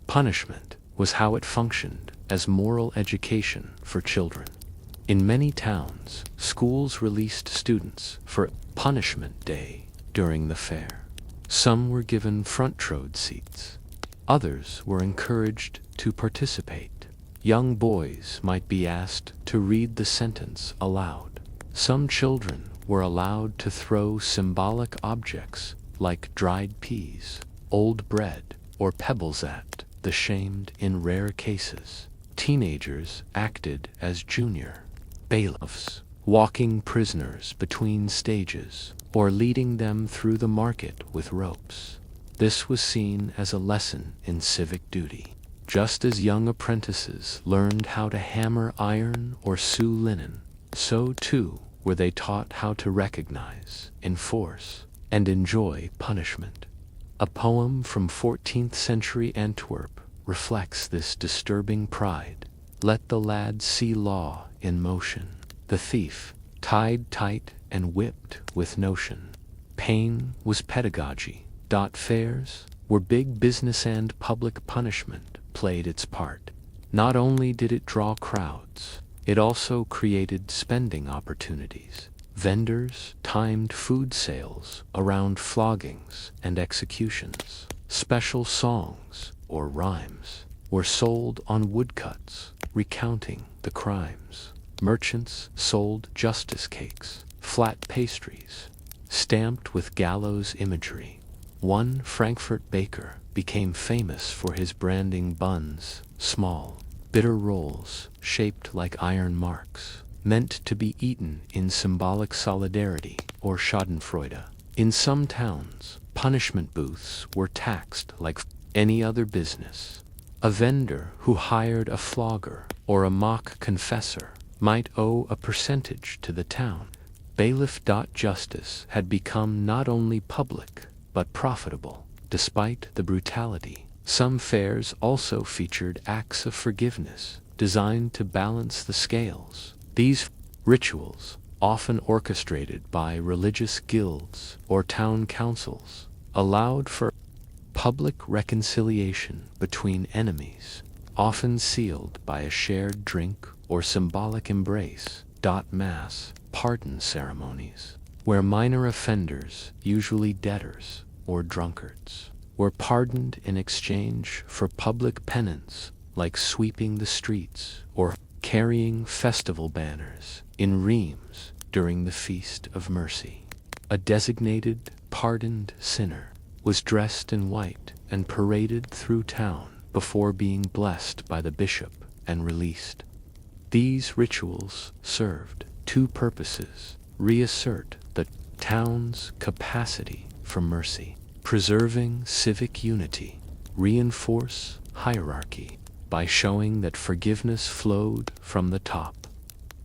punishment was how it functioned as moral education for children. In many towns, schools released students for punishment day during the fair. Some were given front-row seats. Others were encouraged to participate. Young boys might be asked to read the sentence aloud. Some children were allowed to throw symbolic objects like dried peas, old bread, or pebbles at the shamed in rare cases. Teenagers acted as junior bailiffs, walking prisoners between stages, or leading them through the market with ropes. This was seen as a lesson in civic duty. Just as young apprentices learned how to hammer iron or sew linen, so too were they taught how to recognize, enforce, and enjoy punishment. A poem from 14th century Antwerp reflects this disturbing pride. Let the lad see law in motion, the thief tied tight and whipped with notion. Pain was pedagogy. Fairs were big business and public punishment played its part. Not only did it draw crowds, it also created spending opportunities. Vendors timed food sales around floggings and executions. Special songs or rhymes were sold on woodcuts, recounting the crimes. Merchants sold justice cakes, flat pastries, stamped with gallows imagery. One Frankfurt baker became famous for his branding buns, small, bitter rolls shaped like iron marks, meant to be eaten in symbolic solidarity or schadenfreude. In some towns, punishment booths were taxed like any other business. A vendor who hired a flogger or a mock confessor might owe a percentage to the town. Bailiff. Justice had become not only public, but profitable. Despite the brutality, some fairs also featured acts of forgiveness designed to balance the scales. These rituals, often orchestrated by religious guilds or town councils, allowed for public reconciliation between enemies, often sealed by a shared drink or symbolic embrace. Mass pardon ceremonies, where minor offenders, usually debtors or drunkards, were pardoned in exchange for public penance like sweeping the streets or carrying festival banners in Reims during the Feast of Mercy. A designated pardoned sinner was dressed in white and paraded through town before being blessed by the bishop and released. These rituals served two purposes: reassert the town's capacity for mercy, preserving civic unity, reinforce hierarchy by showing that forgiveness flowed from the top.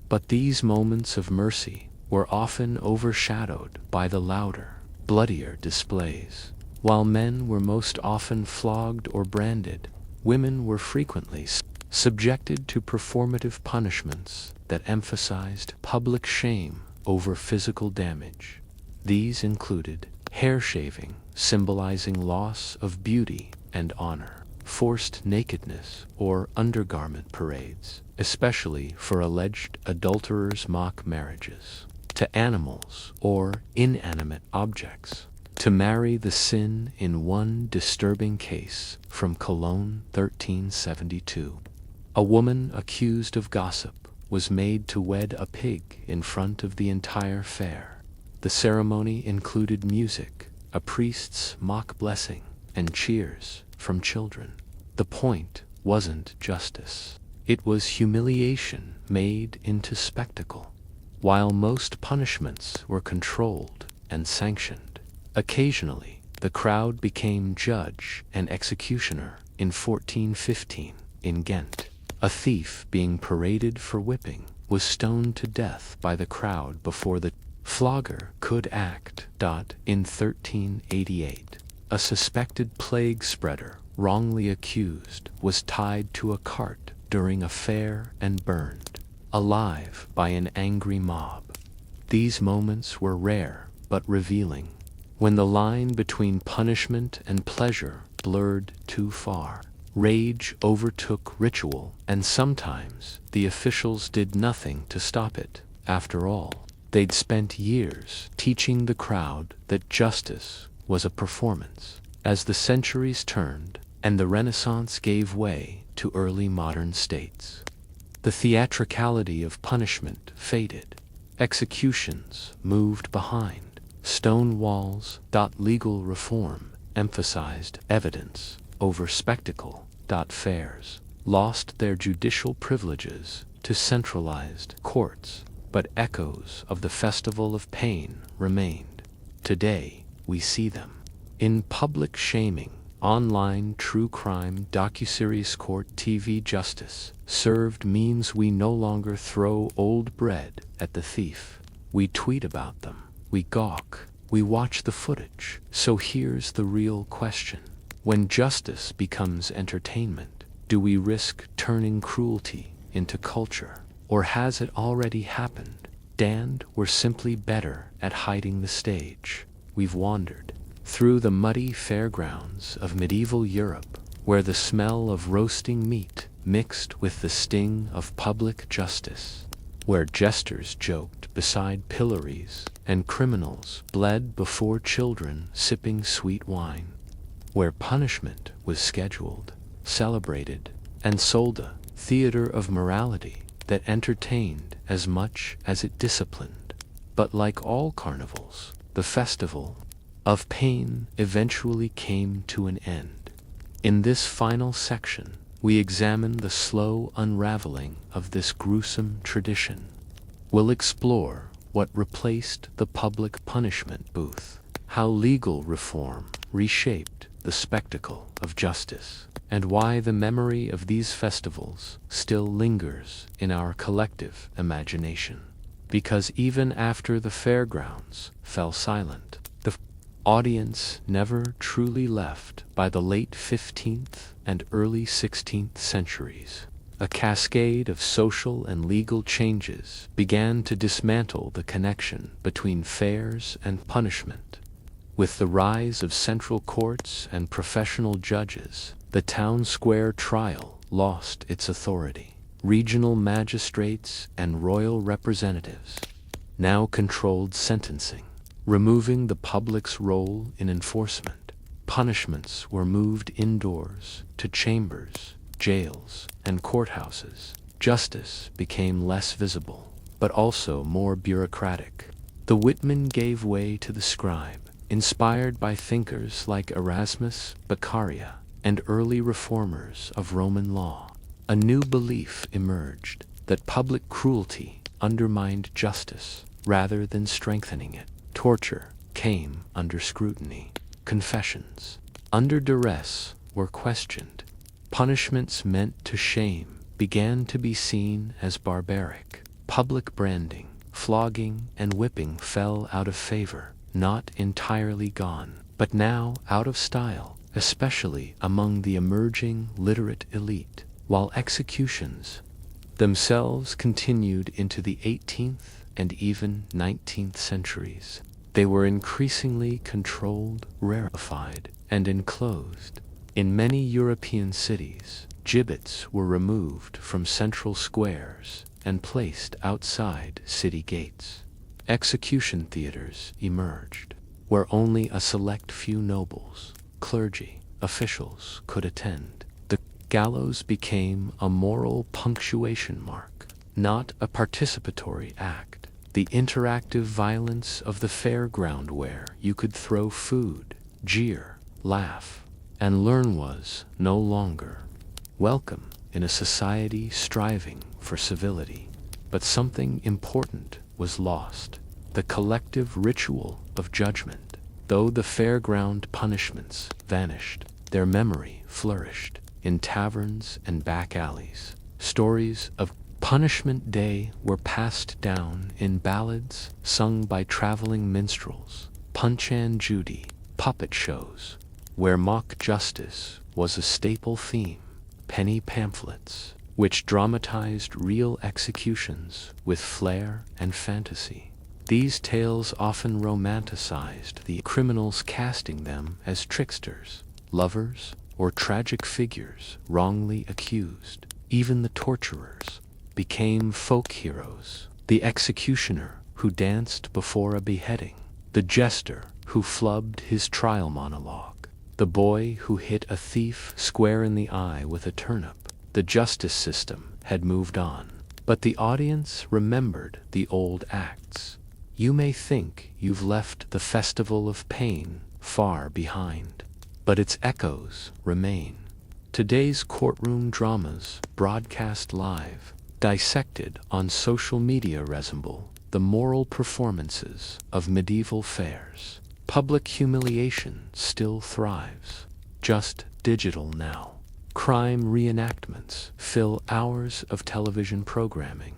But these moments of mercy were often overshadowed by the louder, bloodier displays. While men were most often flogged or branded, women were frequently subjected to performative punishments that emphasized public shame over physical damage. These included hair shaving, symbolizing loss of beauty and honor, forced nakedness or undergarment parades, especially for alleged adulterers' mock marriages, to animals or inanimate objects. To marry the sin in one disturbing case from Cologne 1372. A woman accused of gossip was made to wed a pig in front of the entire fair. The ceremony included music, a priest's mock blessing, and cheers from children. The point wasn't justice. It was humiliation made into spectacle. While most punishments were controlled and sanctioned, occasionally the crowd became judge and executioner. In 1415, in Ghent, A thief being paraded for whipping was stoned to death by the crowd before the flogger could act. In 1388, a suspected plague spreader, wrongly accused, was tied to a cart during a fair and burned alive by an angry mob. These moments were rare but revealing, when the line between punishment and pleasure blurred too far. Rage overtook ritual, and sometimes the officials did nothing to stop it. After all, they'd spent years teaching the crowd that justice was a performance. As the centuries turned and the Renaissance gave way to early modern states, the theatricality of punishment faded. Executions moved behind stone walls. Legal reform emphasized evidence over spectacle. Fairs lost their judicial privileges to centralized courts, but echoes of the festival of pain remained. Today, we see them in public shaming, online true crime docuseries. Court TV justice served means we no longer throw old bread at the thief. We tweet about them, we gawk, we watch the footage. So here's the real question. When justice becomes entertainment, do we risk turning cruelty into culture? Or has it already happened? We're simply better at hiding the stage. We've wandered through the muddy fairgrounds of medieval Europe, where the smell of roasting meat mixed with the sting of public justice, where jesters joked beside pillories and criminals bled before children sipping sweet wine, where punishment was scheduled, celebrated, and sold, a theater of morality that entertained as much as it disciplined. But like all carnivals, the festival of pain eventually came to an end. In this final section, we examine the slow unraveling of this gruesome tradition. We'll explore what replaced the public punishment booth, how legal reform reshaped the spectacle of justice, and why the memory of these festivals still lingers in our collective imagination. Because even after the fairgrounds fell silent, the audience never truly left. By the late 15th and early 16th centuries, a cascade of social and legal changes began to dismantle the connection between fairs and punishment. With the rise of central courts and professional judges, the town square trial lost its authority. Regional magistrates and royal representatives now controlled sentencing, removing the public's role in enforcement. Punishments were moved indoors to chambers, jails, and courthouses. Justice became less visible, but also more bureaucratic. The Whitman gave way to the scribe, inspired by thinkers like Erasmus, Beccaria, and early reformers of Roman law. A new belief emerged that public cruelty undermined justice rather than strengthening it. Torture came under scrutiny. Confessions under duress were questioned. Punishments meant to shame began to be seen as barbaric. Public branding, flogging, and whipping fell out of favor. Not entirely gone, but now out of style, especially among the emerging literate elite. While executions themselves continued into the 18th and even 19th centuries, they were increasingly controlled, rarefied, and enclosed. In many European cities, gibbets were removed from central squares and placed outside city gates. Execution theaters emerged, where only a select few nobles, clergy, officials could attend. The gallows became a moral punctuation mark, not a participatory act. The interactive violence of the fairground, where you could throw food, jeer, laugh, and learn, was no longer welcome in a society striving for civility. But something important was lost: the collective ritual of judgment. Though the fairground punishments vanished, their memory flourished in taverns and back alleys. Stories of Punishment Day were passed down in ballads sung by traveling minstrels, Punch and Judy, puppet shows, where mock justice was a staple theme, penny pamphlets, which dramatized real executions with flair and fantasy. These tales often romanticized the criminals, casting them as tricksters, lovers, or tragic figures wrongly accused. Even the torturers became folk heroes. The executioner who danced before a beheading, the jester who flubbed his trial monologue, the boy who hit a thief square in the eye with a turnip. The justice system had moved on, but the audience remembered the old acts. You may think you've left the festival of pain far behind, but its echoes remain. Today's courtroom dramas, broadcast live, dissected on social media, resemble the moral performances of medieval fairs. Public humiliation still thrives, just digital now. Crime reenactments fill hours of television programming.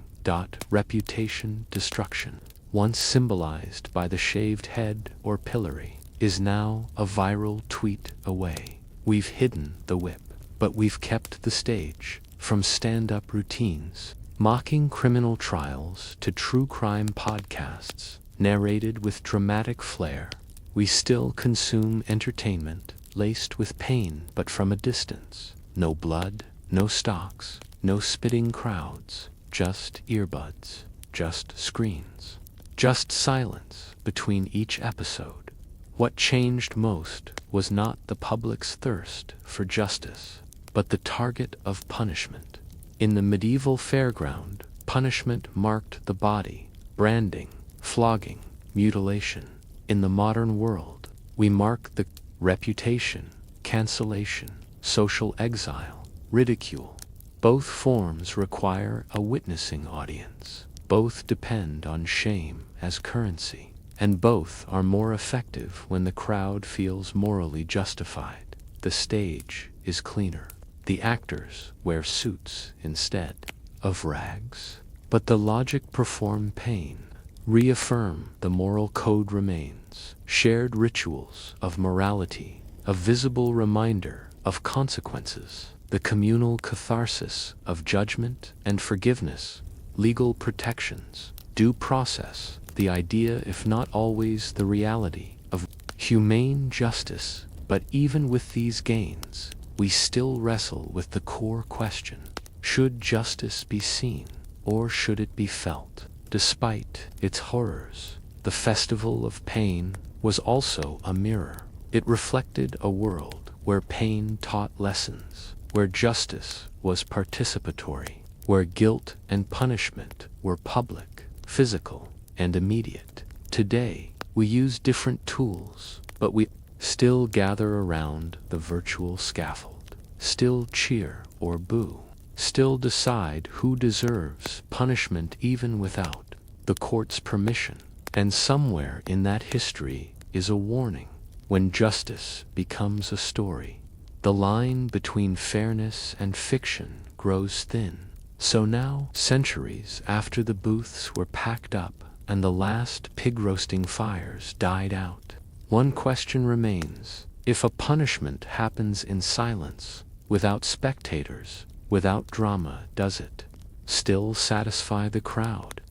Reputation destruction, once symbolized by the shaved head or pillory, is now a viral tweet away. We've hidden the whip, but we've kept the stage. From stand-up routines, mocking criminal trials, to true crime podcasts narrated with dramatic flair, we still consume entertainment laced with pain, but from a distance. No blood, no stocks, no spitting crowds, just earbuds, just screens, just silence between each episode. What changed most was not the public's thirst for justice, but the target of punishment. In the medieval fairground, punishment marked the body, branding, flogging, mutilation. In the modern world, we mark the reputation, cancellation, social exile, ridicule. Both forms require a witnessing audience. Both depend on shame as currency, and both are more effective when the crowd feels morally justified. The stage is cleaner. The actors wear suits instead of rags. But the logic perform pain, reaffirm the moral code remains. Shared rituals of morality, a visible reminder of consequences, the communal catharsis of judgment and forgiveness, legal protections, due process, the idea, if not always the reality, of humane justice. But even with these gains, we still wrestle with the core question: should justice be seen, or should it be felt? Despite its horrors, the Festival of Pain was also a mirror. It reflected a world where pain taught lessons, where justice was participatory, where guilt and punishment were public, physical, and immediate. Today, we use different tools, but we still gather around the virtual scaffold, still cheer or boo, still decide who deserves punishment even without the court's permission. And somewhere in that history is a warning: when justice becomes a story, the line between fairness and fiction grows thin. So now, centuries after the booths were packed up and the last pig-roasting fires died out, one question remains: if a punishment happens in silence, without spectators, without drama, does it still satisfy the crowd?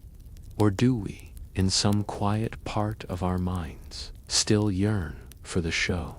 Or do we, in some quiet part of our minds, still yearn for the show?